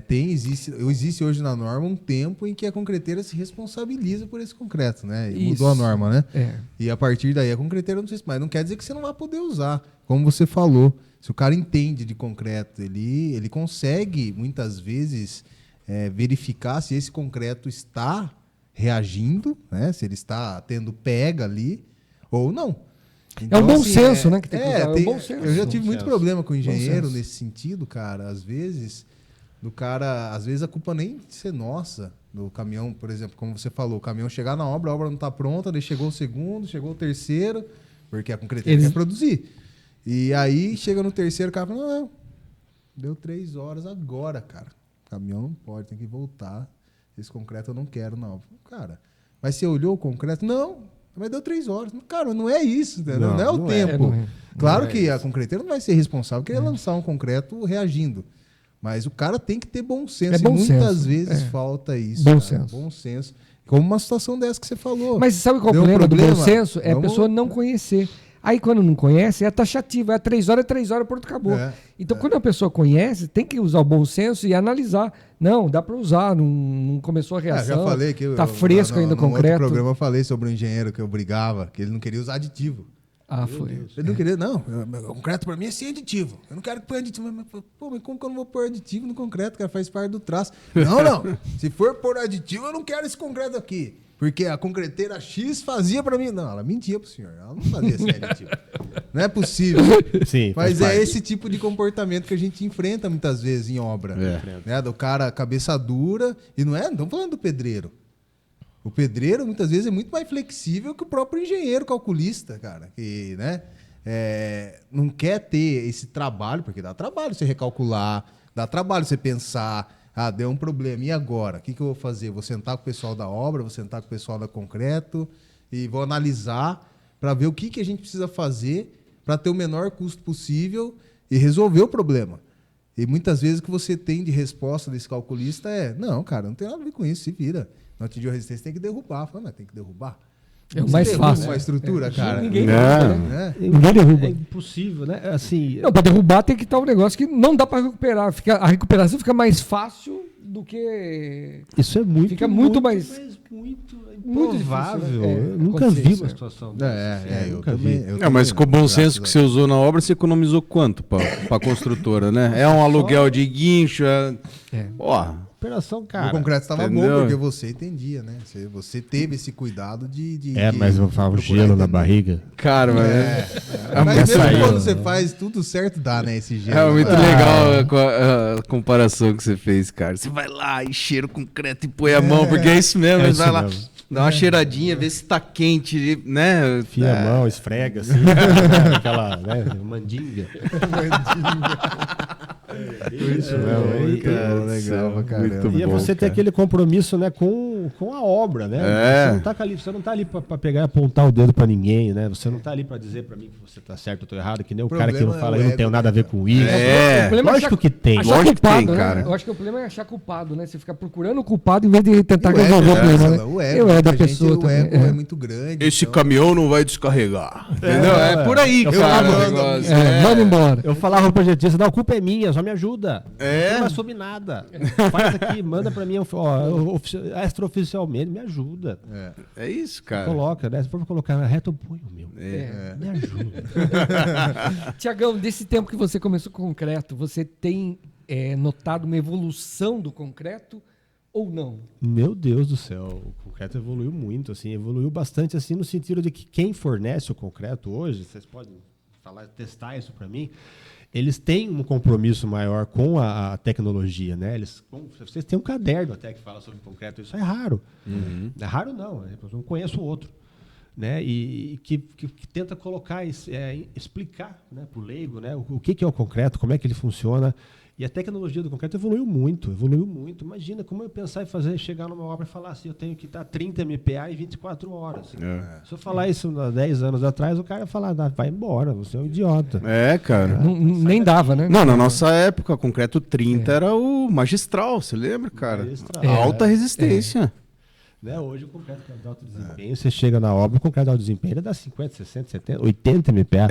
Existe hoje na norma um tempo em que a concreteira se responsabiliza por esse concreto, né? E mudou a norma, né? E a partir daí a concreteira não sei se mais. Não quer dizer que você não vai poder usar. Como você falou, se o cara entende de concreto, ele consegue muitas vezes verificar se esse concreto está reagindo, né? Se ele está tendo pega ali ou não. Então, é um bom senso, né? Que tem que usar. É um bom senso. Eu já tive muito problema com o engenheiro nesse sentido, cara. Às vezes a culpa nem de ser nossa. Do caminhão, por exemplo, como você falou, o caminhão chegar na obra, a obra não está pronta, daí chegou o segundo, chegou o terceiro, porque a concreteira quer produzir. E aí chega no terceiro, o cara fala, não, deu 3 horas agora, cara. O caminhão não pode, tem que voltar. Esse concreto eu não quero, não. Cara, mas você olhou o concreto? Não. Mas deu 3 horas. Cara, não é isso, entendeu? Não é o tempo. Claro que a concreteira não vai ser responsável por querer lançar um concreto reagindo. Mas o cara tem que ter bom senso. E muitas vezes falta isso. Bom senso. Como uma situação dessa que você falou. Mas sabe qual é o problema do bom senso? É a pessoa não conhecer. Aí, quando não conhece, é taxativo. É 3 horas, pronto, acabou. Então, quando a pessoa conhece, tem que usar o bom senso e analisar. Não, dá para usar, não começou a reação. Já falei que tá fresco ainda o concreto. No outro programa eu falei sobre um engenheiro que eu brigava, que ele não queria usar aditivo. Foi. Ele não queria, não. O concreto para mim é sem aditivo. Eu não quero que põe aditivo. Mas como que eu não vou pôr aditivo no concreto? Cara, faz parte do traço. Não. Se for pôr aditivo, eu não quero esse concreto aqui. Porque a concreteira X fazia para mim. Não, ela mentia pro senhor. Ela não fazia sem aditivo. Não é possível. Sim, mas é esse tipo de comportamento que a gente enfrenta muitas vezes em obra. Né? Do cara cabeça dura. E não estamos falando do pedreiro. O pedreiro, muitas vezes, é muito mais flexível que o próprio engenheiro calculista, cara. Que, né, não quer ter esse trabalho, porque dá trabalho você recalcular, dá trabalho você pensar, deu um problema, e agora? O que eu vou fazer? Vou sentar com o pessoal da obra, vou sentar com o pessoal da concreto e vou analisar para ver o que a gente precisa fazer para ter o menor custo possível e resolver o problema. E muitas vezes o que você tem de resposta desse calculista não, cara, não tem nada a ver com isso, se vira. Não atingiu a resistência, tem que derrubar. Fala, mas tem que derrubar. É o mais fácil. Uma estrutura, cara. Ninguém derruba. Ninguém derruba. É impossível, né? Assim, não, para derrubar tem que estar um negócio que não dá para recuperar. A recuperação fica mais fácil do que... Isso é muito... Fica muito mais... Muito improvável. Difícil, né? Eu nunca vi uma situação dessa. Eu nunca vi. Mas com o bom senso que você usou na obra, você economizou quanto para a construtora, né? É um aluguel de guincho, Operação, cara. O concreto estava bom porque você entendia, né? Você teve esse cuidado de mas eu falo gelo na barriga. Cara, mas mesmo quando você faz tudo certo, dá, né? Esse gelo. É muito legal a comparação que você fez, cara. Você vai lá, encher o concreto e põe a mão, porque é isso mesmo. Vai lá, Dá uma cheiradinha, vê se tá quente, né? Enfia a mão, esfrega, assim. Aquela, né, mandinga. Isso mesmo. Cara, legal pra caramba. E é você ter aquele compromisso, né, com a obra, né? Você não tá ali pra pegar e apontar o dedo pra ninguém, né? Você não tá ali pra dizer pra mim que você tá certo ou tô errado, que nem o cara que não fala, eu não tenho nada a ver com isso. O problema Lógico que tem. Achar Lógico que culpado, tem, né? cara. Eu acho que o problema é achar culpado, né? Você ficar procurando o culpado em vez de tentar resolver o problema, né? O Eu é da pessoa o ego também. é muito grande. Esse então- caminhão não vai descarregar. Entendeu? É por aí, Eu cara. falo, o negócio. Manda embora. Eu falava pro projetista, não, a culpa é minha, só me ajuda. É? Não vai subir nada. Faz aqui, manda pra mim, extraoficialmente, me ajuda. É isso, cara. Coloca, né? Se for colocar na reta, eu ponho o meu. Me ajuda. Tiagão, desse tempo que você começou com concreto, você tem notado uma evolução do concreto ou não? Meu Deus do céu, o concreto evoluiu muito, assim, evoluiu bastante, assim, no sentido de que quem fornece o concreto hoje, vocês podem testar isso para mim, eles têm um compromisso maior com a tecnologia, né? Vocês têm um caderno até que fala sobre concreto, isso é raro. É raro não, eu não conheço outro. Né? E que tenta colocar, explicar, né, para o leigo, né, o que é o concreto, como é que ele funciona. E a tecnologia do concreto evoluiu muito. Imagina como eu pensar em chegar numa obra e falar assim, eu tenho que estar 30 MPa em 24 horas. Se eu falar isso há 10 anos atrás, o cara ia falar, vai embora, você é um idiota. Cara. Nem dava, né? Não, na nossa época, concreto 30 era o magistral, você lembra, cara? Alta resistência. Né? Hoje o concreto de alto desempenho, você chega na obra, o concreto de alto desempenho ele dá 50, 60, 70, 80 MPa.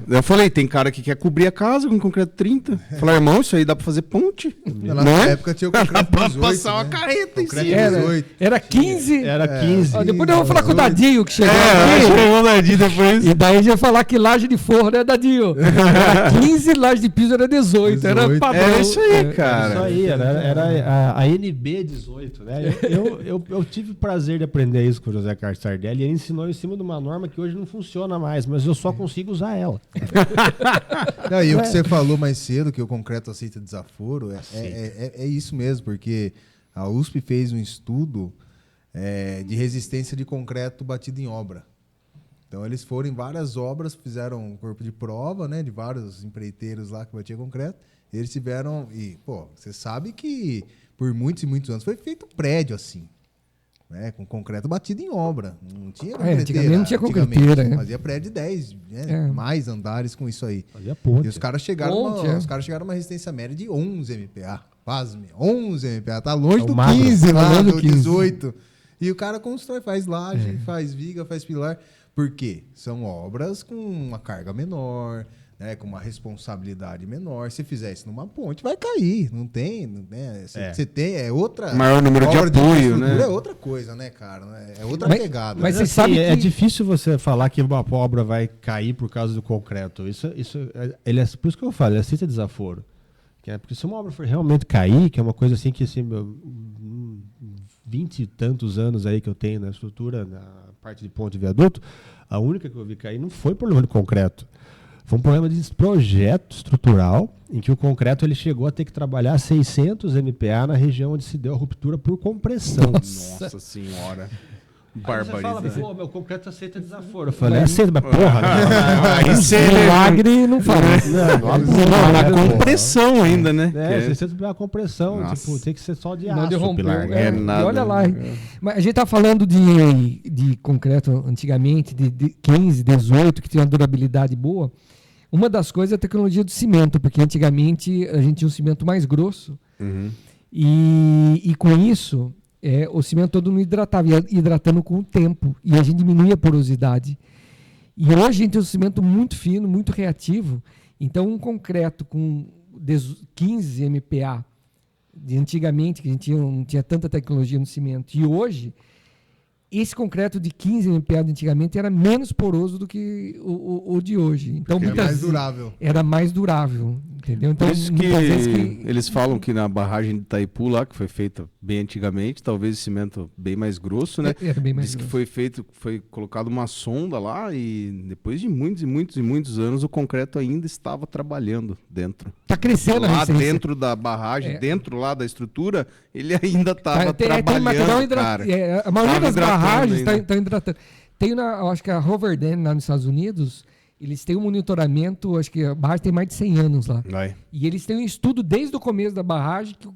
Eu falei, tem cara que quer cobrir a casa com concreto 30. Falei, irmão, isso aí dá pra fazer ponte. Na nossa época tinha o concreto 18, passar uma né? carreta em Concreto cima. 18. Era 15. Era 15. Ó, depois eu vou falar com o Dadinho que chegou Chegou o Dadinho depois. E daí a gente vai falar que laje de forro é Dadinho. Era 15, laje de piso era 18. Era 18. padrão. É isso aí, cara. Isso aí, era a NB 18, né? Eu tive o prazer de aprender isso com o José Carlos Sardelli e ele ensinou em cima de uma norma que hoje não funciona mais, mas eu só consigo usar ela. Não, e o que você falou mais cedo, que o concreto aceita desaforo, é isso mesmo, porque a USP fez um estudo de resistência de concreto batido em obra. Então eles foram em várias obras, fizeram um corpo de prova, né, de vários empreiteiros lá que batiam concreto. Eles tiveram, você sabe que por muitos e muitos anos foi feito um prédio assim. Né, com concreto batido em obra. Não tinha concreteira. Antigamente não tinha concreteira. Antigamente, fazia prédio de 10, mais andares com isso aí. Fazia ponte. E os caras chegaram a uma resistência média de 11 MPa. Pasme, 11 MPa. Tá longe do 15 lá, do 18. E o cara constrói, faz laje, faz viga, faz pilar. Por quê? São obras com uma carga menor, né, com uma responsabilidade menor. Se fizer isso numa ponte, vai cair. Não tem, né? Você tem, outra... Maior número de apoio, né? É outra coisa, né, cara? É outra pegada. Mas Assim, você sabe que... é difícil você falar que uma obra vai cair por causa do concreto. Por isso que eu falo, ele aceita desaforo. Porque se uma obra for realmente cair, que é uma coisa assim que assim, 20 e tantos anos aí que eu tenho na estrutura, na parte de ponte e viaduto, a única que eu vi cair não foi problema de concreto. Foi um problema de projeto estrutural, em que o concreto ele chegou a ter que trabalhar 600 MPa na região onde se deu a ruptura por compressão. Nossa senhora. Barbaridade. Você fala, pô, meu concreto aceita desaforo. Eu falei, aceita, mas porra. Milagre não faz. Na compressão ainda, né? Você aceita a compressão. Tipo, tem que ser só de aço. Não derrubou. Nada. E olha lá. Mas a gente tá falando de concreto antigamente, de 15, 18, que tinha uma durabilidade boa. Uma das coisas é a tecnologia do cimento, porque antigamente a gente tinha um cimento mais grosso. E com isso... o cimento todo não hidratava, ia hidratando com o tempo, e a gente diminuía a porosidade. E hoje a gente tem um cimento muito fino, muito reativo, então um concreto com 15 MPa, de antigamente, que a gente não tinha tanta tecnologia no cimento, e hoje, esse concreto de 15 MPa de antigamente era menos poroso do que o de hoje. Então, era mais durável. Era mais durável, entendeu? Então, por isso que eles falam que na barragem de Itaipu lá, que foi feita bem antigamente, talvez cimento bem mais grosso, né? Era bem mais Diz que grosso. foi colocado uma sonda lá e depois de muitos e muitos e muitos anos o concreto ainda estava trabalhando dentro. Está crescendo lá a dentro da barragem, dentro lá da estrutura, ele ainda estava trabalhando, tem material cara. A maioria das barragens barragens ainda. estão hidratando. Eu acho que a Hoover Dam lá nos Estados Unidos, eles têm um monitoramento, acho que a barragem tem mais de 100 anos lá. Vai. E eles têm um estudo desde o começo da barragem que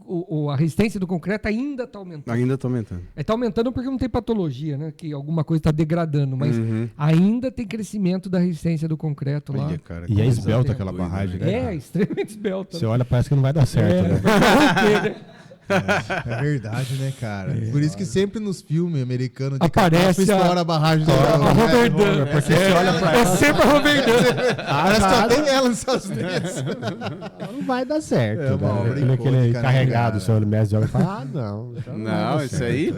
a resistência do concreto ainda está aumentando. Ainda tá aumentando. Está aumentando porque não tem patologia, né? Que alguma coisa está degradando, mas ainda tem crescimento da resistência do concreto lá. Olha, cara, E é coisa esbelta aquela doida, barragem, né? né? É, extremamente esbelta. Você olha, parece que não vai dar certo, né? É verdade, né, cara? Por isso que sempre nos filmes americanos de Aparece catástrofe estoura a barragem do a Hoover Dam. Porque você olha pra É sempre a Hoover Dam. Parece que só tem ela nos Estados Unidos. não vai dar certo. É uma obra Aquele icônica, né, carregado, cara? o senhor mestre de obra fala, não. Não, isso aí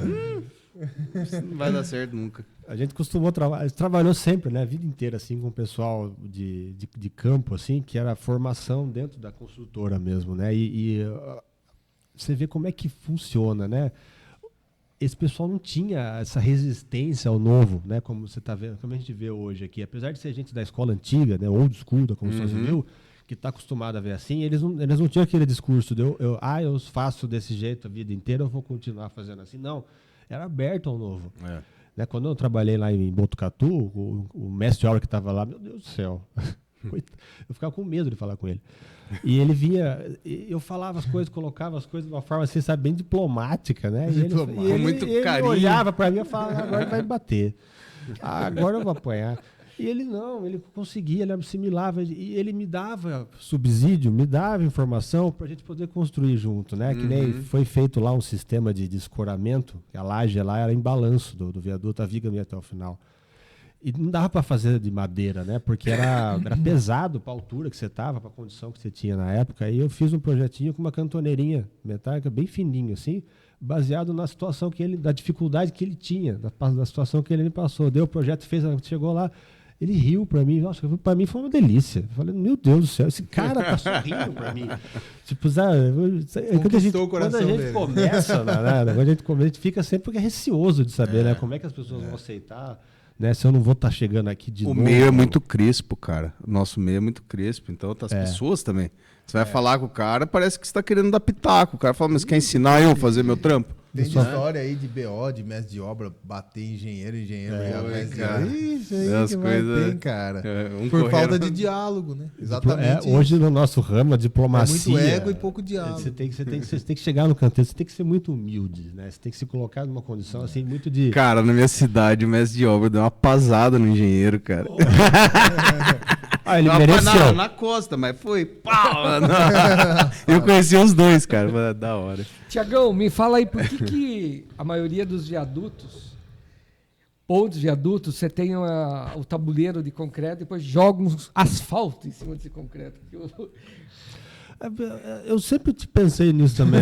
isso não vai dar certo nunca. A gente costumou trabalhou sempre, né, a vida inteira, assim, com o pessoal de campo, assim, que era formação dentro da construtora mesmo, né, você vê como é que funciona, né, esse pessoal não tinha essa resistência ao novo, né, como você está vendo, como a gente vê hoje aqui, apesar de ser gente da escola antiga, né, old school da construção civil, que está acostumado a ver assim, eles não tinham aquele discurso de eu faço desse jeito a vida inteira, eu vou continuar fazendo assim, não, era aberto ao novo. Né, quando eu trabalhei lá em Botucatu, o mestre de obra que estava lá, meu Deus do céu, eu ficava com medo de falar com ele. E ele vinha, eu falava as coisas, colocava as coisas de uma forma assim, sabe, bem diplomática, né? E ele, Com muito carinho. Ele olhava para mim e falava, agora ele vai me bater. Agora eu vou apanhar. E ele não, ele conseguia, ele assimilava, e ele me dava subsídio, me dava informação para a gente poder construir junto, né? Que nem foi feito lá um sistema de escoramento, que a laje lá era em balanço do viaduto, a viga ia até o final. E não dava para fazer de madeira, né? Porque era pesado para a altura que você estava, para a condição que você tinha na época. Aí eu fiz um projetinho com uma cantoneirinha metálica bem fininho, assim, baseado na situação da dificuldade que ele tinha, da situação que ele me passou. Deu o projeto, chegou lá, ele riu para mim. Nossa, para mim foi uma delícia. Eu falei, meu Deus do céu, esse cara tá sorrindo para mim. Tipo, quando a gente começa, a gente fica sempre receoso de saber, né? Como é que as pessoas vão aceitar. Né, se eu não vou estar chegando aqui de novo. O meio é muito crespo, cara. O nosso meio é muito crespo. Então, as pessoas também. Você vai falar com o cara, parece que você está querendo dar pitaco. O cara fala, mas quer ensinar eu a fazer meu trampo? Tem história aí de BO, de mestre de obra, bater engenheiro cara. Isso aí As que coisas- vai ter, cara. Um Por correndo- falta de diálogo, né? Exatamente. Hoje no nosso ramo, a diplomacia. É muito ego e pouco diálogo. Você tem que chegar no canteiro, você tem que ser muito humilde, né? Você tem que se colocar numa condição assim, muito de. Cara, na minha cidade, o mestre de obra deu uma pasada no engenheiro, cara. Ele Não, mereceu. na costa, mas foi pau. Eu conheci os dois, cara. Foi da hora. Tiagão, me fala aí por que a maioria dos viadutos, pontos viadutos, você tem o tabuleiro de concreto e depois joga um asfalto em cima desse concreto. Eu sempre pensei nisso também.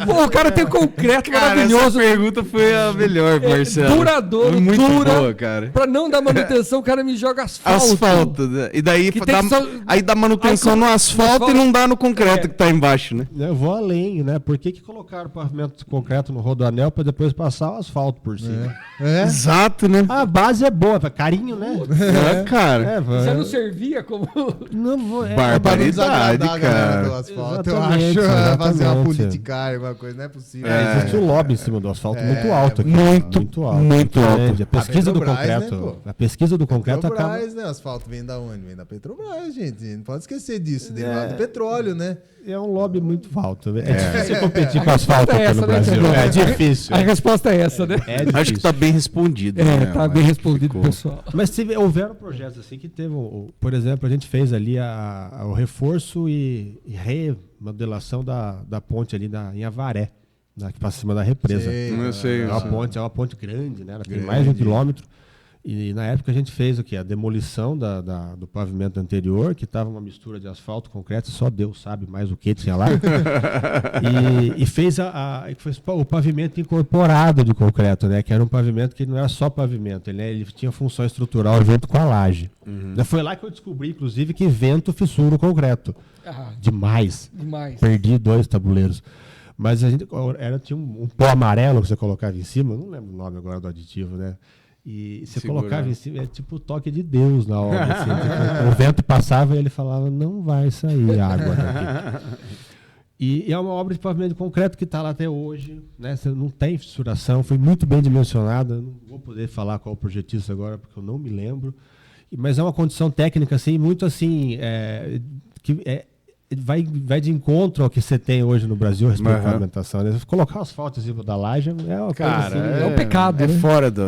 Pô, o cara tem concreto Cara, maravilhoso. essa pergunta foi a melhor, Marcelo. Duradouro, Muito dura. boa, cara. Pra não dar manutenção, o cara me joga asfalto. Asfalto, né? E daí Que tem dá, que só- aí dá manutenção Aí, no asfalto e não dá no concreto É. que tá embaixo, né? Eu vou além, né? Por que colocaram pavimento de concreto no rodoanel para depois passar o asfalto por cima? Exato, né? A base é boa, carinho, né? Cara. Já não servia como... Não vou. Pra não desagradar a Barbaridade, galera do cara. asfalto, eu Exatamente, acho. Fazer uma exatamente. politicagem, alguma coisa, não é possível. Existe um lobby em cima do asfalto muito alto aqui. muito alto. Grande. A pesquisa do Petrobras, né, concreto. pô? A pesquisa do concreto acaba. Petrobras, né? O asfalto vem da onde? Vem da Petrobras, gente. Não pode esquecer disso. Derivado do petróleo, né? É um lobby muito alto. É difícil competir com asfalto aqui essa, no né, Brasil. Tiagão? É difícil. A resposta é essa, né? É difícil. Acho que tá bem respondido. né? Tá bem respondido, pessoal. Mas houveram projetos assim que teve, por exemplo, a gente fez ali o reforço e remodelação da ponte ali em Avaré, que passa em cima da represa. Eu sei. É uma ponte grande, né? Ela tem mais de 1 quilômetro. E na época a gente fez o quê? A demolição do pavimento anterior, que estava uma mistura de asfalto, concreto, só Deus sabe mais o que tinha lá. e fez o pavimento incorporado de concreto, né? Que era um pavimento que não era só pavimento, ele tinha função estrutural junto com a laje. Foi lá que eu descobri, inclusive, que vento fissura o concreto. Demais. Perdi 2 tabuleiros. Mas a gente tinha um pó amarelo que você colocava em cima, eu não lembro o nome agora do aditivo, né? E você colocava em cima, é tipo o toque de Deus na obra. Assim, tipo, o vento passava e ele falava, não vai sair água daqui. E é uma obra de pavimento de concreto que está lá até hoje, né? Você não tem fissuração, foi muito bem dimensionada. Não vou poder falar qual o projetista agora, porque eu não me lembro. Mas é uma condição técnica assim, muito assim, vai de encontro ao que você tem hoje no Brasil a respeito da pavimentação. Né? Colocar asfalto em cima da laje é uma coisa assim, é um pecado. É né? fora do...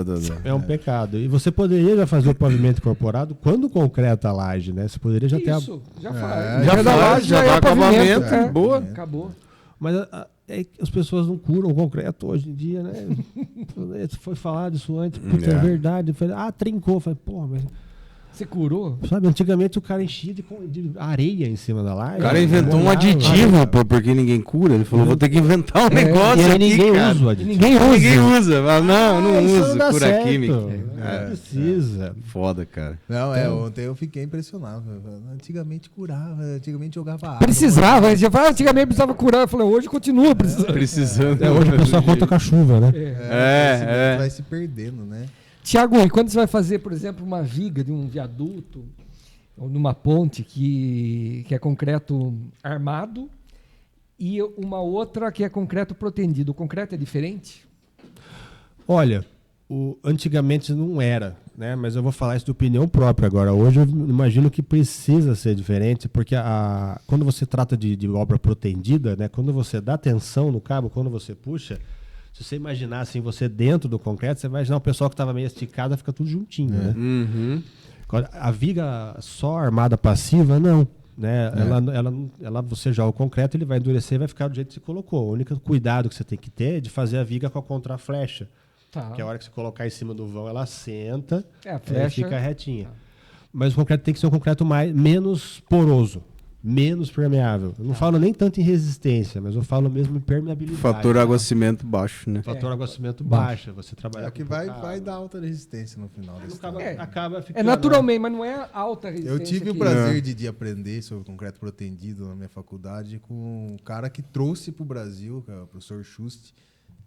É um pecado. E você poderia já fazer o pavimento incorporado quando concreta a laje, né? Você poderia já ter... Isso, já faz. Já faz, já dá acabamento, boa. Acabou. Mas as pessoas não curam o concreto hoje em dia, né? Foi falado isso antes, porque é verdade. Trincou. Falei, porra, mas... Você curou? Sabe, antigamente o cara enchia de areia em cima da laje. O cara inventou um aditivo, porque ninguém cura. Ele falou, vou ter que inventar um negócio e aqui, ninguém cara. usa o aditivo. Ninguém usa. Não isso usa não dá cura certo. química. Não precisa. Foda, cara. Não, ontem eu fiquei impressionado. Antigamente curava, antigamente jogava água. Precisava, antigamente precisava curar. Eu falei, hoje continua precisando. Precisando. Hoje o pessoal conta com a chuva, né? Vai se perdendo, né? Tiago, e quando você vai fazer, por exemplo, uma viga de um viaduto ou numa ponte que é concreto armado e uma outra que é concreto protendido, o concreto é diferente? Olha, antigamente não era, né? Mas eu vou falar isso de opinião própria agora. Hoje eu imagino que precisa ser diferente, porque quando você trata de obra protendida, né? Quando você dá tensão no cabo, quando você puxa, se você imaginar assim, você dentro do concreto, você vai imaginar o pessoal que estava meio esticado, fica tudo juntinho, né? Uhum. A viga só armada passiva, não. Né? Você joga o concreto, ele vai endurecer e vai ficar do jeito que você colocou. O único cuidado que você tem que ter é de fazer a viga com a contraflecha. Tá. Que a hora que você colocar em cima do vão, ela senta a flecha e fica retinha. Tá. Mas o concreto tem que ser um concreto menos poroso. Menos permeável. Eu não falo nem tanto em resistência, mas eu falo mesmo em permeabilidade. Fator água-cimento baixo, né? Fator água-cimento baixo. Você trabalha que vai dar alta resistência no final. Acaba ficando, naturalmente, mas não é alta resistência. Eu tive o prazer de aprender sobre concreto protendido na minha faculdade com um cara que trouxe para o Brasil, que é o professor Schuster.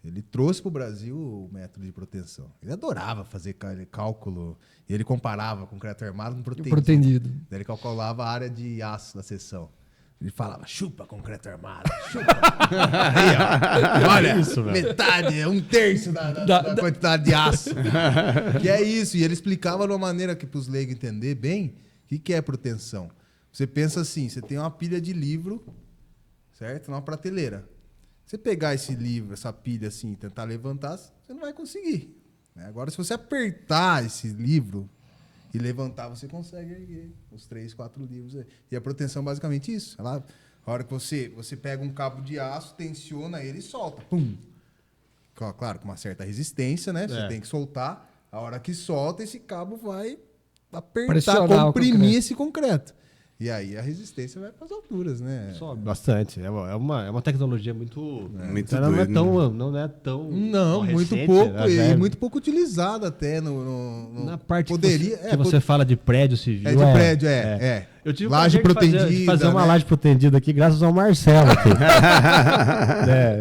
Ele trouxe para o Brasil o método de proteção. Ele adorava fazer cálculo. E ele comparava concreto armado com protendido. Daí ele calculava a área de aço da seção. Ele falava, chupa concreto armado, chupa. Aí, ó, olha, isso, metade, 1/3 da quantidade de aço. Que é isso. E ele explicava de uma maneira que para os leigos entender bem o que é proteção. Você pensa assim, você tem uma pilha de livro, certo? Numa prateleira. Você pegar esse livro, essa pilha assim, e tentar levantar, você não vai conseguir. Agora, se você apertar esse livro e levantar, você consegue erguer os 3, 4 livros. E a proteção é basicamente isso. A hora que você pega um cabo de aço, tensiona ele e solta. Pum! Claro, com uma certa resistência, né? Você tem que soltar. A hora que solta, esse cabo vai apertar, comprimir esse concreto. E aí a resistência vai para as alturas, né? Sobe bastante. É uma tecnologia muito muito não doido, é tão não é tão não, muito recente, pouco né? e muito pouco utilizada até na parte poderia que você fala de prédio civil. De prédio, Eu tive laje protendida, de fazer uma laje protendida aqui graças ao Marcelo aqui.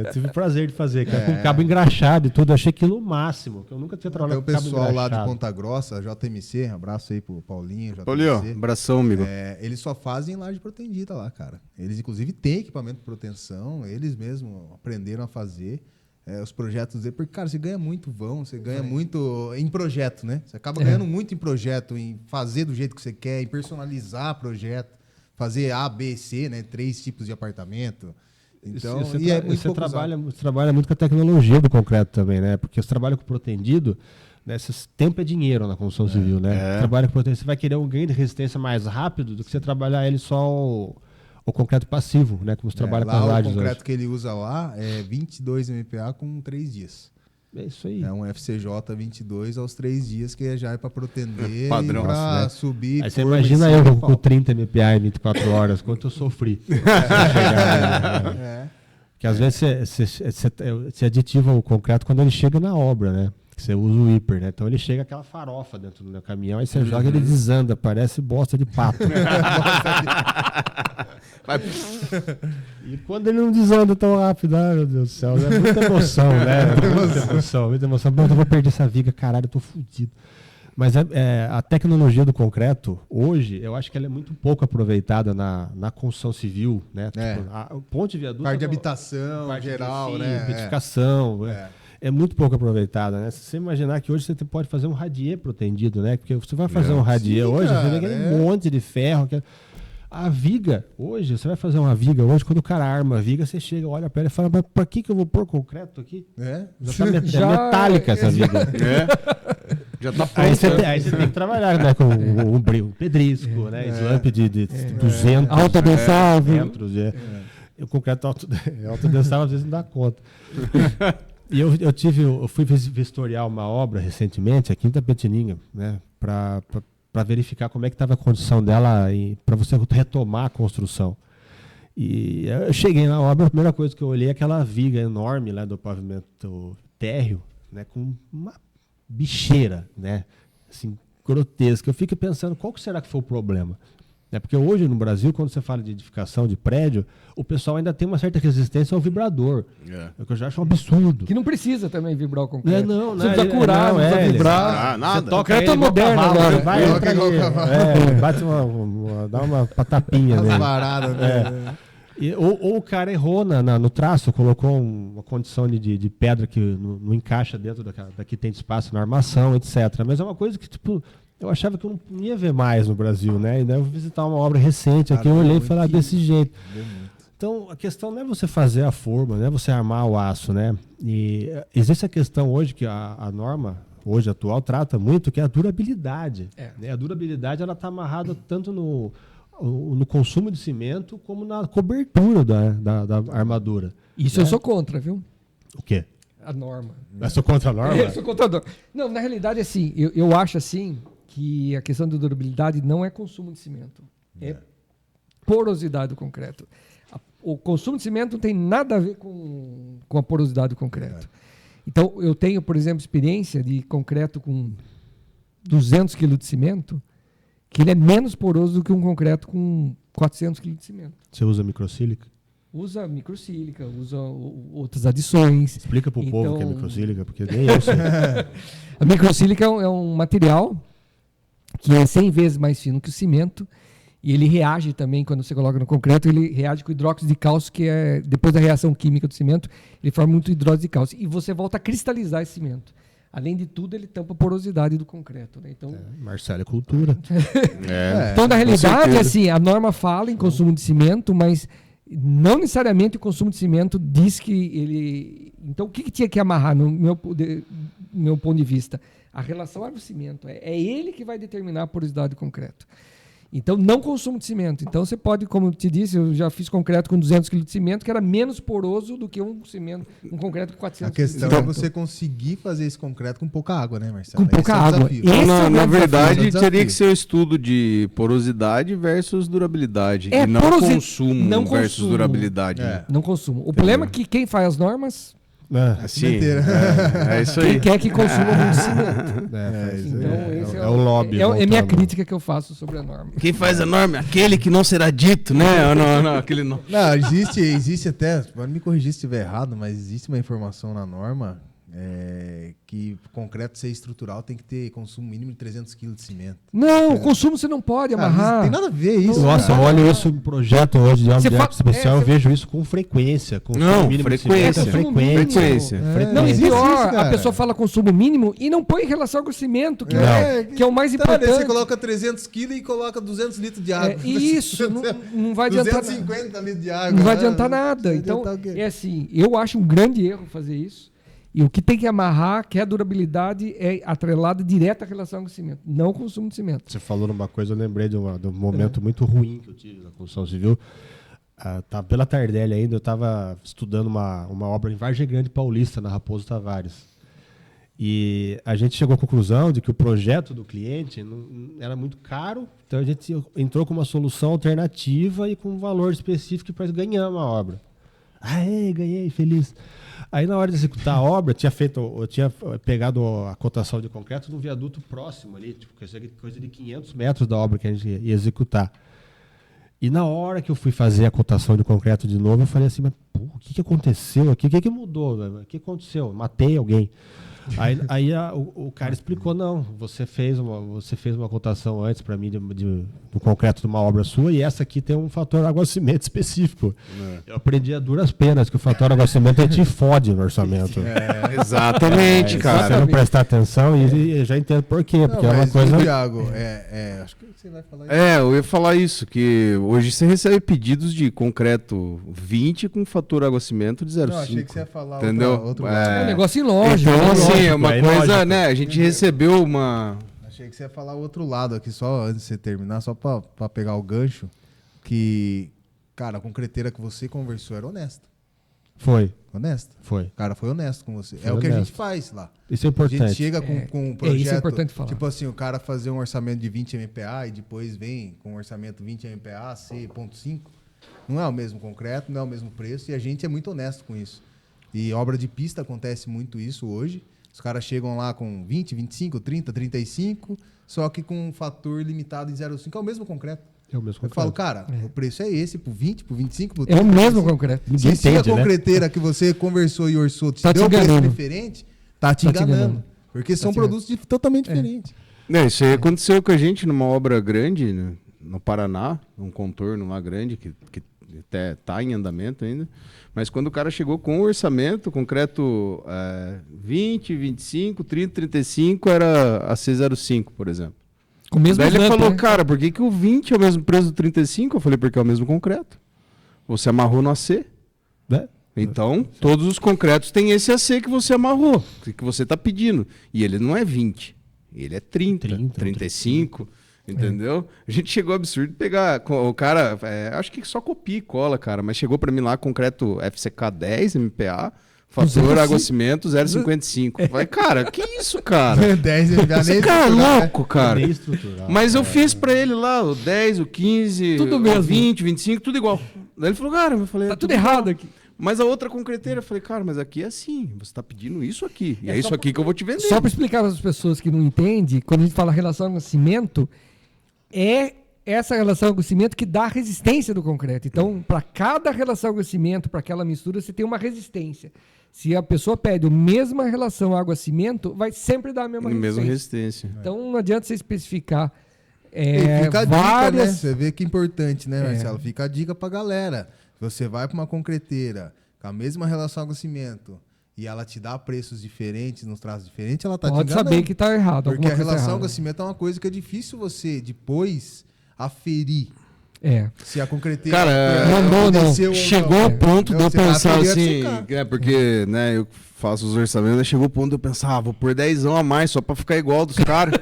Eu tive o prazer de fazer, com cabo engraxado e tudo. Eu achei aquilo o máximo, que eu nunca tinha trabalhado com cabo engraxado. O pessoal lá de Ponta Grossa, JMC, abraço aí pro Paulinho, JMC. Olha, abração, amigo. Eles só fazem laje protendida lá, cara. Eles, inclusive, têm equipamento de proteção, eles mesmos aprenderam a fazer os projetos dele, porque, cara, você ganha muito vão, você ganha muito em projeto, né? Você acaba ganhando muito em projeto, em fazer do jeito que você quer, em personalizar projeto, fazer A, B, C, né? 3 tipos de apartamento. Então, você trabalha muito com a tecnologia do concreto também, né? Porque você trabalha com protendido, né? Tempo é dinheiro na construção civil, né? Trabalha com protendido, você vai querer um ganho de resistência mais rápido do que você trabalhar ele só o concreto passivo, né? Como você trabalha com as lajes. O concreto que ele usa lá é 22 MPa com 3 dias. É isso aí. É um FCJ 22 aos 3 dias, que já é para protender padrão, e para né? Subir. Aí você imagina eu com 30 MPa em 24 horas, quanto eu sofri. Porque às vezes você aditiva o concreto quando ele chega na obra, né? Você usa o hiper, né? Então ele chega aquela farofa dentro do caminhão, aí você joga ele desanda, parece bosta de pato. E quando ele não desanda tão rápido, meu Deus do céu, é muita emoção, né? Muita emoção. Pronto, eu vou perder essa viga, caralho, eu tô fudido. Mas a tecnologia do concreto, hoje, eu acho que ela é muito pouco aproveitada na construção civil, né? Tipo, o ponte de viaduto... Parte de habitação, geral, né? Edificação, é muito pouco aproveitada, né? Se você imaginar que hoje você pode fazer um radier protendido, né? Porque você vai fazer um radier hoje, você vê aquele monte de ferro... A viga, hoje, você vai fazer uma viga hoje, quando o cara arma a viga, você chega, olha pra ela e fala, mas pra que eu vou pôr concreto aqui? Já tá metálica essa viga. Já tá pronto. Aí você tem que trabalhar, né, com um pedrisco, né, slump de 200 metros. O concreto autodensável às vezes não dá conta. E eu fui vistoriar uma obra recentemente, aqui em Itapetininga, né, para verificar como é que estava a condição dela para você retomar a construção. E eu cheguei na obra, a primeira coisa que eu olhei é aquela viga enorme lá do pavimento térreo, né, com uma bicheira, né, assim, grotesca. Eu fico pensando, qual que será que foi o problema? Porque hoje no Brasil, quando você fala de edificação de prédio, o pessoal ainda tem uma certa resistência ao vibrador. O que eu já acho um absurdo. Que não precisa também vibrar o concreto. Não, você precisa curar, não precisa vibrar. Nada. Você toca ele moderno agora. Vai, entra ali. Bate dá uma patapinha. Umas varadas, né? Ou o cara errou no traço, colocou uma condição de pedra que não encaixa dentro da que tem espaço na armação, etc. Mas é uma coisa que, tipo... Eu achava que eu não ia ver mais no Brasil, né? E daí eu vou visitar uma obra recente aqui, eu olhei e falei desse jeito. Então, a questão não é você fazer a forma, não é você armar o aço, né? E existe a questão hoje que a norma, hoje atual, trata muito, que é a durabilidade. Né? A durabilidade, ela está amarrada tanto no consumo de cimento como na cobertura da armadura. Isso, né? Eu sou contra, viu? O quê? A norma. Eu sou contra a norma? Eu sou contra a norma. Não, na realidade, assim, eu acho assim... que a questão da durabilidade não é consumo de cimento, é porosidade do concreto. O consumo de cimento não tem nada a ver com a porosidade do concreto. Então, eu tenho, por exemplo, experiência de concreto com 200 kg de cimento, que ele é menos poroso do que um concreto com 400 kg de cimento. Você usa microsílica? Usa microsílica, usa outras adições. Explica para o povo o que é microsílica, porque nem eu sei. A microsílica é um material que é 100 vezes mais fino que o cimento, e ele reage também, quando você coloca no concreto, ele reage com hidróxido de cálcio, que é, depois da reação química do cimento, ele forma muito hidróxido de cálcio, e você volta a cristalizar esse cimento. Além de tudo, ele tampa a porosidade do concreto. Né? Então, Marcelo é cultura. Então, na realidade, assim, a norma fala em consumo de cimento, mas não necessariamente o consumo de cimento diz que ele... Então, o que tinha que amarrar, no meu ponto de vista? A relação água-cimento. É ele que vai determinar a porosidade do concreto. Então, não consumo de cimento. Então, você pode, como eu te disse, eu já fiz concreto com 200 kg de cimento, que era menos poroso do que um concreto com 400 kg. A questão é você conseguir fazer esse concreto com pouca água, né, Marcelo? Com pouca água. Na verdade, teria que ser o estudo de porosidade versus durabilidade. E não consumo versus durabilidade. Não consumo. O problema é que quem faz as normas... Sim, é isso aí. Quem quer que consuma muito cimento. Então, é o lobby. É minha crítica que eu faço sobre a norma. Quem faz a norma é aquele que não será dito, né? Não, aquele não. Não, existe até, pode me corrigir se estiver errado, mas existe uma informação na norma que concreto ser estrutural tem que ter consumo mínimo de 300 kg de cimento. Não, o consumo você não pode amarrar. Não tem nada a ver isso. Nossa, eu olho isso em projeto hoje de objeto especial, eu vejo isso com frequência. Frequência. Não, e pior, a pessoa fala consumo mínimo e não põe em relação ao cimento, que é o mais importante. Você coloca 300 kg e coloca 200 litros de água. Isso, não vai adiantar 250 litros de água. Não vai adiantar nada. Então, é assim, eu acho um grande erro fazer isso. E o que tem que amarrar, que é a durabilidade, é atrelada direta à relação com o cimento, não o consumo de cimento. Você falou numa coisa, eu lembrei de um momento muito ruim que eu tive na construção civil. Tá pela Tardelli ainda, eu estava estudando uma obra em Vargem Grande Paulista, na Raposo Tavares. E a gente chegou à conclusão de que o projeto do cliente era muito caro, então a gente entrou com uma solução alternativa e com um valor específico para ganhar uma obra. Ganhei, feliz. Aí na hora de executar a obra, eu tinha pegado a cotação de concreto num viaduto próximo ali, tipo, coisa de 500 metros da obra que a gente ia executar. E na hora que eu fui fazer a cotação de concreto de novo, eu falei assim, mas o que aconteceu aqui? O que mudou? O que aconteceu? Matei alguém. Aí o cara explicou, não, você fez uma cotação antes para mim do concreto de uma obra sua e essa aqui tem um fator água-cimento específico. Eu aprendi a duras penas que o fator água-cimento te fode no orçamento. Exatamente, cara. Se você não prestar atenção, e já entendo por quê, porque é uma coisa... Thiago, acho que você vai falar isso. Eu ia falar isso, que hoje você recebe pedidos de concreto 20 com fator água-cimento de 0,5. Não, achei que você ia falar entendeu? outro É um negócio ilógico. Então, né? assim, é uma é coisa, ilógico. né? A gente recebeu uma... Achei que você ia falar o outro lado aqui, só antes de você terminar, só pra pegar o gancho, que, cara, a concreteira que você conversou era honesta. Foi. O cara foi honesto com você. Foi é o que a gente honesto. faz lá. Isso é A importante. gente chega com um projeto, isso é importante falar. tipo assim, o cara fazer um orçamento de 20 MPA e depois vem com um orçamento 20 MPA, C.5, não é o mesmo concreto, não é o mesmo preço, e a gente é muito honesto com isso. E obra de pista acontece muito isso hoje. Os caras chegam lá com 20, 25, 30, 35, só que com um fator limitado em 0,5, é o mesmo concreto. É o mesmo Eu concreto. falo, cara, o preço é esse, pro 20, pro 25, pro É 30. o mesmo concreto. Ninguém Se a entende, né? concreteira que você conversou e orçou te Tá te deu um preço enganando. diferente, tá te Tá te enganando. enganando. Porque são te enganando. produtos totalmente diferentes. Isso aí aconteceu com a gente numa obra grande no Paraná, um contorno lá grande, que até está em andamento ainda. Mas quando o cara chegou com o orçamento, concreto 20, 25, 30, 35, era a C05, por exemplo. Com o mesmo Daí ele slump, falou, né? cara, por que o 20 é o mesmo preço do 35? Eu falei, porque é o mesmo concreto. Você amarrou no AC. Né? Então, todos os concretos têm esse AC que você amarrou, que você está pedindo. E ele não é 20, ele é 30, 35, entendeu? A gente chegou absurdo de pegar, o cara, acho que só copia e cola, cara, mas chegou para mim lá, concreto FCK 10 MPA, fator água-cimento 0,55. Falei, cara, que isso, cara? 10 Você cara louco, cara. Nem estrutural. Mas eu fiz pra ele lá o 10, o 15, Tudo o mesmo. 20, 25, tudo igual. Daí ele falou, cara, eu falei, Tá tudo errado aqui. Mas a outra concreteira, eu falei, cara, mas aqui é assim, você tá pedindo isso aqui. E é isso aqui que eu vou te vender. Só para explicar para as pessoas que não entendem, quando a gente fala relação ao cimento, é essa relação ao cimento que dá a resistência do concreto. Então, para cada relação ao cimento, para aquela mistura, você tem uma resistência. Se a pessoa pede a mesma relação água-cimento, vai sempre dar a mesma resistência. Mesma resistência. Então, não adianta você especificar E fica a dica, né? várias... Você vê que é importante, né, Marcelo? Fica a dica pra galera. Se você vai pra uma concreteira com a mesma relação água-cimento e ela te dá preços diferentes, nos traços diferentes, ela tá te Pode enganando. saber que está errado. Porque alguma a coisa relação errada. água-cimento é uma coisa que é difícil você depois aferir. É. Se a concreteira Cara, não. desceu ou chegou ao ponto de eu Você vai pensar aprender a assim, secar. porque, né, eu faço os orçamentos, né, chegou ao ponto de eu pensar, vou pôr 10 a mais só pra ficar igual dos caras.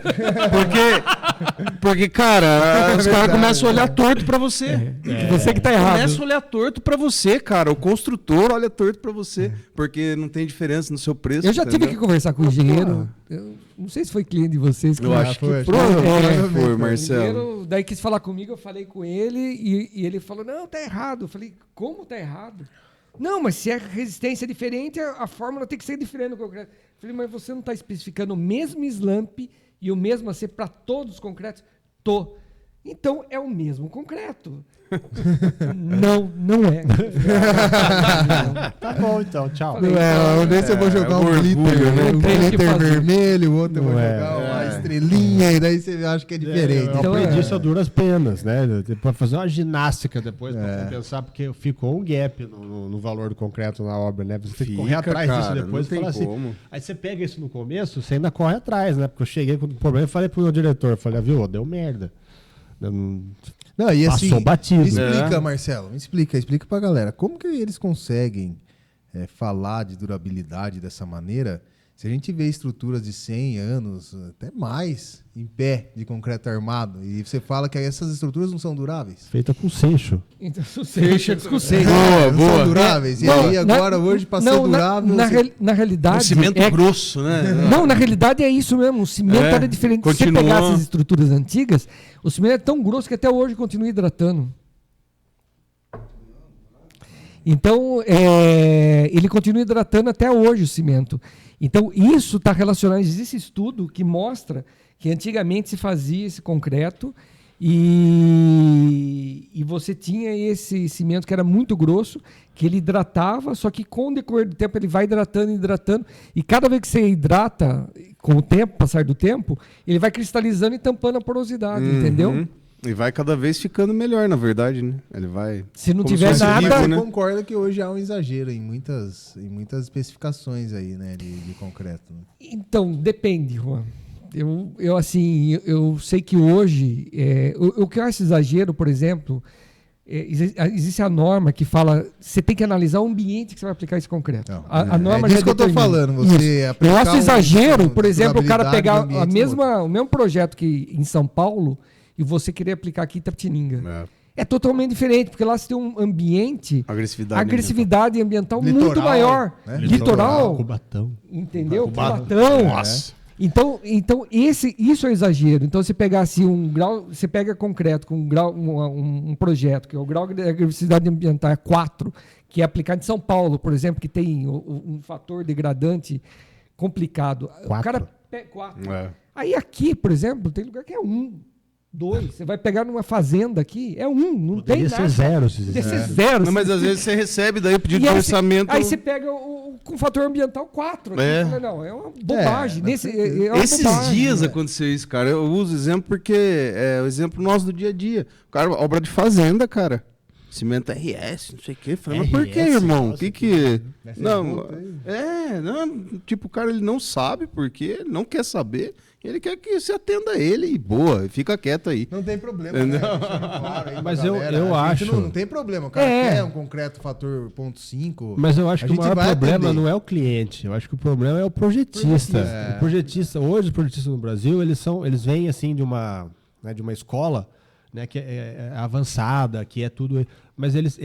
porque, cara, os caras começam a olhar torto pra você. Você que está errado. Começa a olhar torto pra você, cara. O construtor olha torto pra você, porque não tem diferença no seu preço. Eu já tive que entendeu? conversar com o engenheiro. Eu não sei se foi cliente de vocês. Eu acho que foi. provavelmente foi, O Marcelo. engenheiro daí quis falar comigo, eu falei com ele e ele falou, não, tá errado. Eu falei, como tá errado? Não, mas se a resistência é diferente, a fórmula tem que ser diferente no concreto. Eu falei, mas você não está especificando o mesmo slump e o mesmo AC para todos os concretos? Tô. Então é o mesmo concreto. Não é. Tá bom, então. Tchau. Falei, Não, nesse eu vou jogar um glitter, né? Um Tem que glitter fazer. vermelho, o outro eu vou Não é. jogar uma estrelinha, e daí você acha que é diferente. Eu Então, aprendi isso a duras penas, né? Pra fazer uma ginástica depois, pra compensar, porque ficou um gap no valor do concreto na obra, né? Você tem que correr Fica, atrás disso cara, depois não tem e falar assim. como. Aí você pega isso no começo, você ainda corre atrás, né? Porque eu cheguei com o problema e falei pro meu diretor, eu falei, viu, deu merda. Eu Não, e assim, Passou batido. me explica, É. Marcelo, explica pra galera, como que eles conseguem falar de durabilidade dessa maneira, se a gente vê estruturas de 100 anos, até mais, em pé, de concreto armado, e você fala que essas estruturas não são duráveis? feita com seixo. Então, fecha com seis. Não boa. são duráveis? E Não, aí agora, hoje, pra ser não, durável... Na, você- na realidade... Um cimento grosso, né? Não, na realidade é isso mesmo. O cimento era diferente. Se você continua. pegar essas estruturas antigas, o cimento é tão grosso que até hoje continua hidratando. Então, ele continua hidratando até hoje o cimento. Então, isso está relacionado. Existe estudo que mostra que antigamente se fazia esse concreto E você tinha esse cimento que era muito grosso, que ele hidratava, só que com o decorrer do tempo ele vai hidratando, e cada vez que você hidrata, com o tempo, passar do tempo, ele vai cristalizando e tampando a porosidade, entendeu? E vai cada vez ficando melhor, na verdade, né? Ele vai... Se não como tiver se fosse nada... vivo, né? Concorda que hoje há um exagero em muitas especificações aí, né, de concreto. Né? Então, depende, Juan. Eu sei que hoje, o que eu acho exagero, por exemplo, existe a norma que fala, você tem que analisar o ambiente que você vai aplicar esse concreto. Não, A norma disso já que eu tô determina. falando. Você Eu aplicar acho exagero, por exemplo, o cara durabilidade pegar do ambiente o mesmo projeto que em São Paulo e você querer aplicar aqui em Itapetininga. É totalmente diferente, porque lá você tem um ambiente, agressividade ambiental Litoral, muito maior. né? Litoral, Cubatão. Entendeu? Cubatão. Cubatão. Nossa. Então isso é exagero. Então você pegar assim um grau, você pega concreto com um projeto que é o grau de agressividade ambiental é 4, que é aplicado em São Paulo, por exemplo, que tem um fator degradante complicado. O cara 4. Aí aqui, por exemplo, tem lugar que é 1, 2. Você vai pegar numa fazenda aqui, é 1, não Poderia tem nada. ser zero. Poderia ser zero. Não, mas às vezes você recebe daí o pedido E de aí orçamento... Aí você pega com fator ambiental 4. Não, é uma bobagem. É uma Esses bobagem, dias né? aconteceu isso, cara. Eu uso o exemplo porque é o exemplo nosso do dia a dia. Cara, obra de fazenda, cara. Cimento RS, não sei o quê. Falei, mas por que, irmão? Nossa, que... Nessa Não, volta aí. tipo, o cara ele não sabe por quê, ele não quer saber. Ele quer que você atenda a ele e boa, fica quieto aí. Não tem problema, né? Deixando claro aí pra Mas galera. eu A gente acho- Não tem problema. O cara quer um concreto fator 0,5. Mas eu acho A que o gente maior vai problema atender. não é o cliente. Eu acho que o problema é o projetista. O projetista, hoje os projetistas no Brasil, eles vêm assim de uma escola, né, que é avançada, que é tudo. Mas eles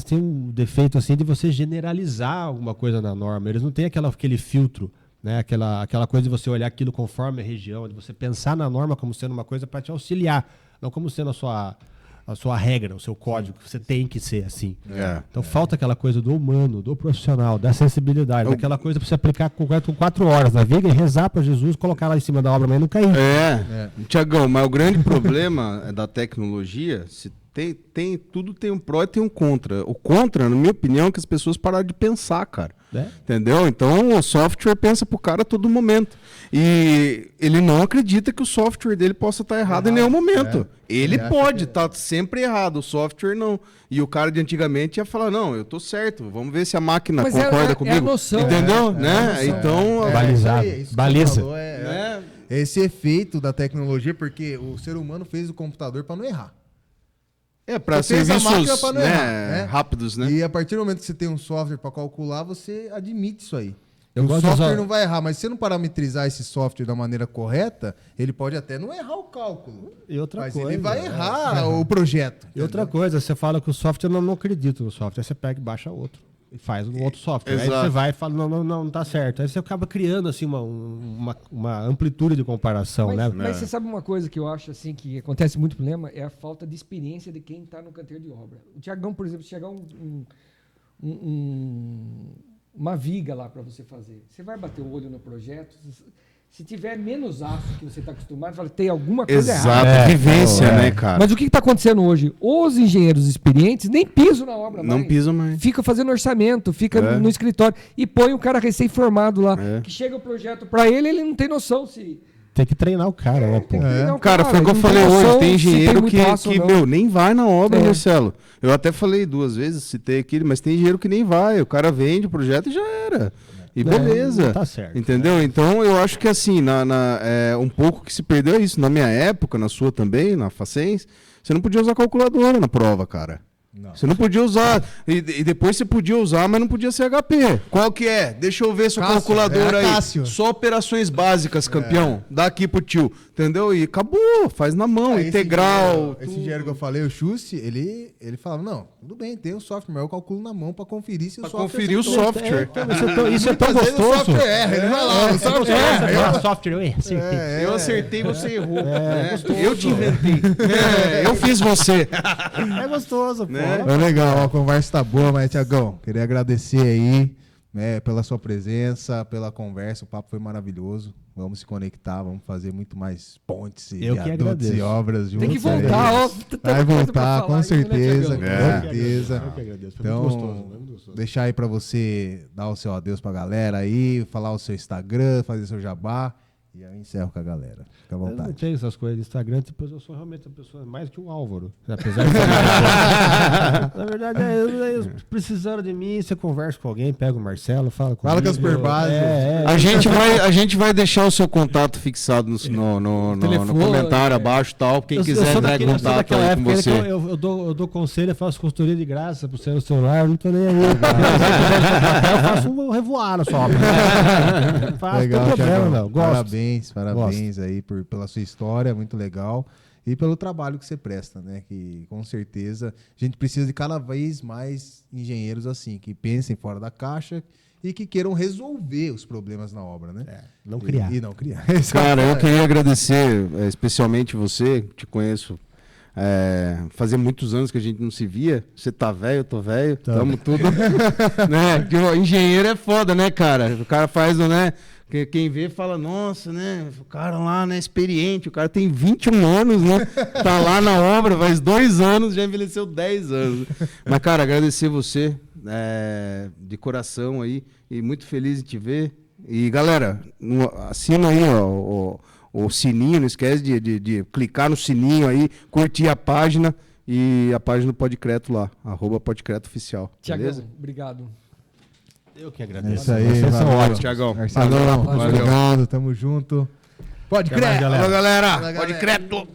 têm um defeito assim de você generalizar alguma coisa na norma. Eles não têm aquele filtro, né, aquela coisa de você olhar aquilo conforme a região, de você pensar na norma como sendo uma coisa para te auxiliar, não como sendo a sua regra, o seu código, que você tem que ser assim. Então falta aquela coisa do humano, do profissional, da sensibilidade, daquela coisa para você aplicar concreto com 4 horas na viga e rezar para Jesus, colocar lá em cima da obra, mas não cair. Tiagão, mas o grande problema da tecnologia, tudo tem um pró e tem um contra. O contra, na minha opinião, é que as pessoas pararam de pensar, cara. Entendeu? Então o software pensa pro cara a todo momento. E ele não acredita que o software dele possa estar errado em nenhum momento. Ele pode estar sempre errado, o software não. E o cara de antigamente ia falar, não, eu tô certo, vamos ver se a máquina Mas concorda comigo. É a noção. Entendeu? a né? noção. Então, Balizado. Isso aí, isso que Baliza. você falou, esse efeito da tecnologia, porque o ser humano fez o computador para não errar. para Você fez a máquina serviços pra não errar, né? rápidos, né? E a partir do momento que você tem um software para calcular, você admite isso aí. Eu O gosto de software usar- não vai errar, mas se você não parametrizar esse software da maneira correta, ele pode até não errar o cálculo. E outra Mas coisa, ele vai errar o projeto. E outra coisa, você fala que o software, eu não acredito no software, aí você pega e baixa outro. E faz um outro software. Aí Exato. você vai e fala, não tá certo. Aí você acaba criando assim uma amplitude de comparação, né? Mas você sabe uma coisa que eu acho assim que acontece muito problema é a falta de experiência de quem está no canteiro de obra. O Tiagão, por exemplo, se chegar uma viga lá para você fazer, você vai bater o olho no projeto. Se tiver menos aço que você está acostumado, fala, tem alguma coisa Exato, errada. vivência, né, cara? Mas o que está acontecendo hoje? Os engenheiros experientes nem pisam na obra Não mais. pisam mais. Fica fazendo orçamento, fica no escritório e põe o cara recém-formado lá. Que chega o projeto para ele, ele não tem noção se... Tem que treinar o cara, né, pô? Tem que treinar o Cara, foi o que eu não falei noção hoje. Tem se engenheiro muito que aço ou não. nem vai na obra, É. Marcelo. Eu até falei 2 vezes, citei aqui, mas tem engenheiro que nem vai. O cara vende o projeto e já era. E beleza. Tá certo. Entendeu? Então eu acho que assim, um pouco que se perdeu é isso. Na minha época, na sua também, na Facens, você não podia usar calculadora na prova, cara. Você não podia usar. E depois você podia usar, mas não podia ser HP. Qual que é? Deixa eu ver sua Cássio, calculadora era aí. Cássio. Só operações básicas, campeão. Dá aqui pro tio. Entendeu? E acabou. Faz na mão. Integral. Esse engenheiro que eu falei, o Schuss, ele falava, não, tudo bem, tem o software, mas eu calculo na mão para conferir se o Pra software... conferir o acertou. software. Isso é tão Muitas vezes o gostoso. software erra, ele vai lá, o software erra. Software, eu acertei. Eu acertei, você errou. Eu te inventei. Eu fiz você. É gostoso, pô. Né? É legal, a conversa tá boa, mas, Tiagão, queria agradecer aí pela sua presença, pela conversa. O papo foi maravilhoso. Vamos se conectar, vamos fazer muito mais pontes e Eu que viadutos agradeço. e obras juntos. Tem que voltar, ó. Vai voltar, com certeza, com Eu que certeza. agradeço. Foi muito gostoso, Então, muito gostoso. deixar aí pra você dar o seu adeus pra galera aí, falar o seu Instagram, fazer seu jabá. E eu encerro com a galera. Fica à Eu não vontade. tenho essas coisas de Instagram, depois eu sou realmente uma pessoa mais que o Álvaro. Apesar de na verdade, precisando de mim, você conversa com alguém, pega o Marcelo, fala com Fala com as perbases. A gente vai deixar o seu contato fixado no Telefone, comentário abaixo e tal. Quem quiser entrar em contato aí com você. Eu dou conselho, eu faço consultoria de graça pro seu celular, eu não tô nem aí. Eu faço um revoar só. Faço, Legal, não tem problema, Thiagão. não. Gosto. Parabéns aí pela sua história, muito legal. E pelo trabalho que você presta, né? Que com certeza a gente precisa de cada vez mais engenheiros assim, que pensem fora da caixa e que queiram resolver os problemas na obra, né? Não criar. E não criar. Cara, eu queria agradecer especialmente você, te conheço. Fazia muitos anos que a gente não se via. Você tá velho, eu tô velho, tamo tudo. Né? Que o engenheiro é foda, né, cara? O cara faz, né? Quem vê fala, nossa, né? O cara lá, né, experiente, o cara tem 21 anos, né? Tá lá na obra, faz 2 anos, já envelheceu 10 anos. Mas, cara, agradecer você de coração aí, e muito feliz em te ver. E, galera, assina aí, ó, o sininho, não esquece de clicar no sininho aí, curtir a página e a página do Podcreto lá, @podcretoOficial. Tiagão, Beleza? obrigado. Eu que É agradeço. isso aí, Vocês são valeu. ótimos. Tiagão. Marcelão, Valeu. obrigado, tamo junto. Pode Até mais, crer! galera. Fala, galera. Fala, galera. Podcreto.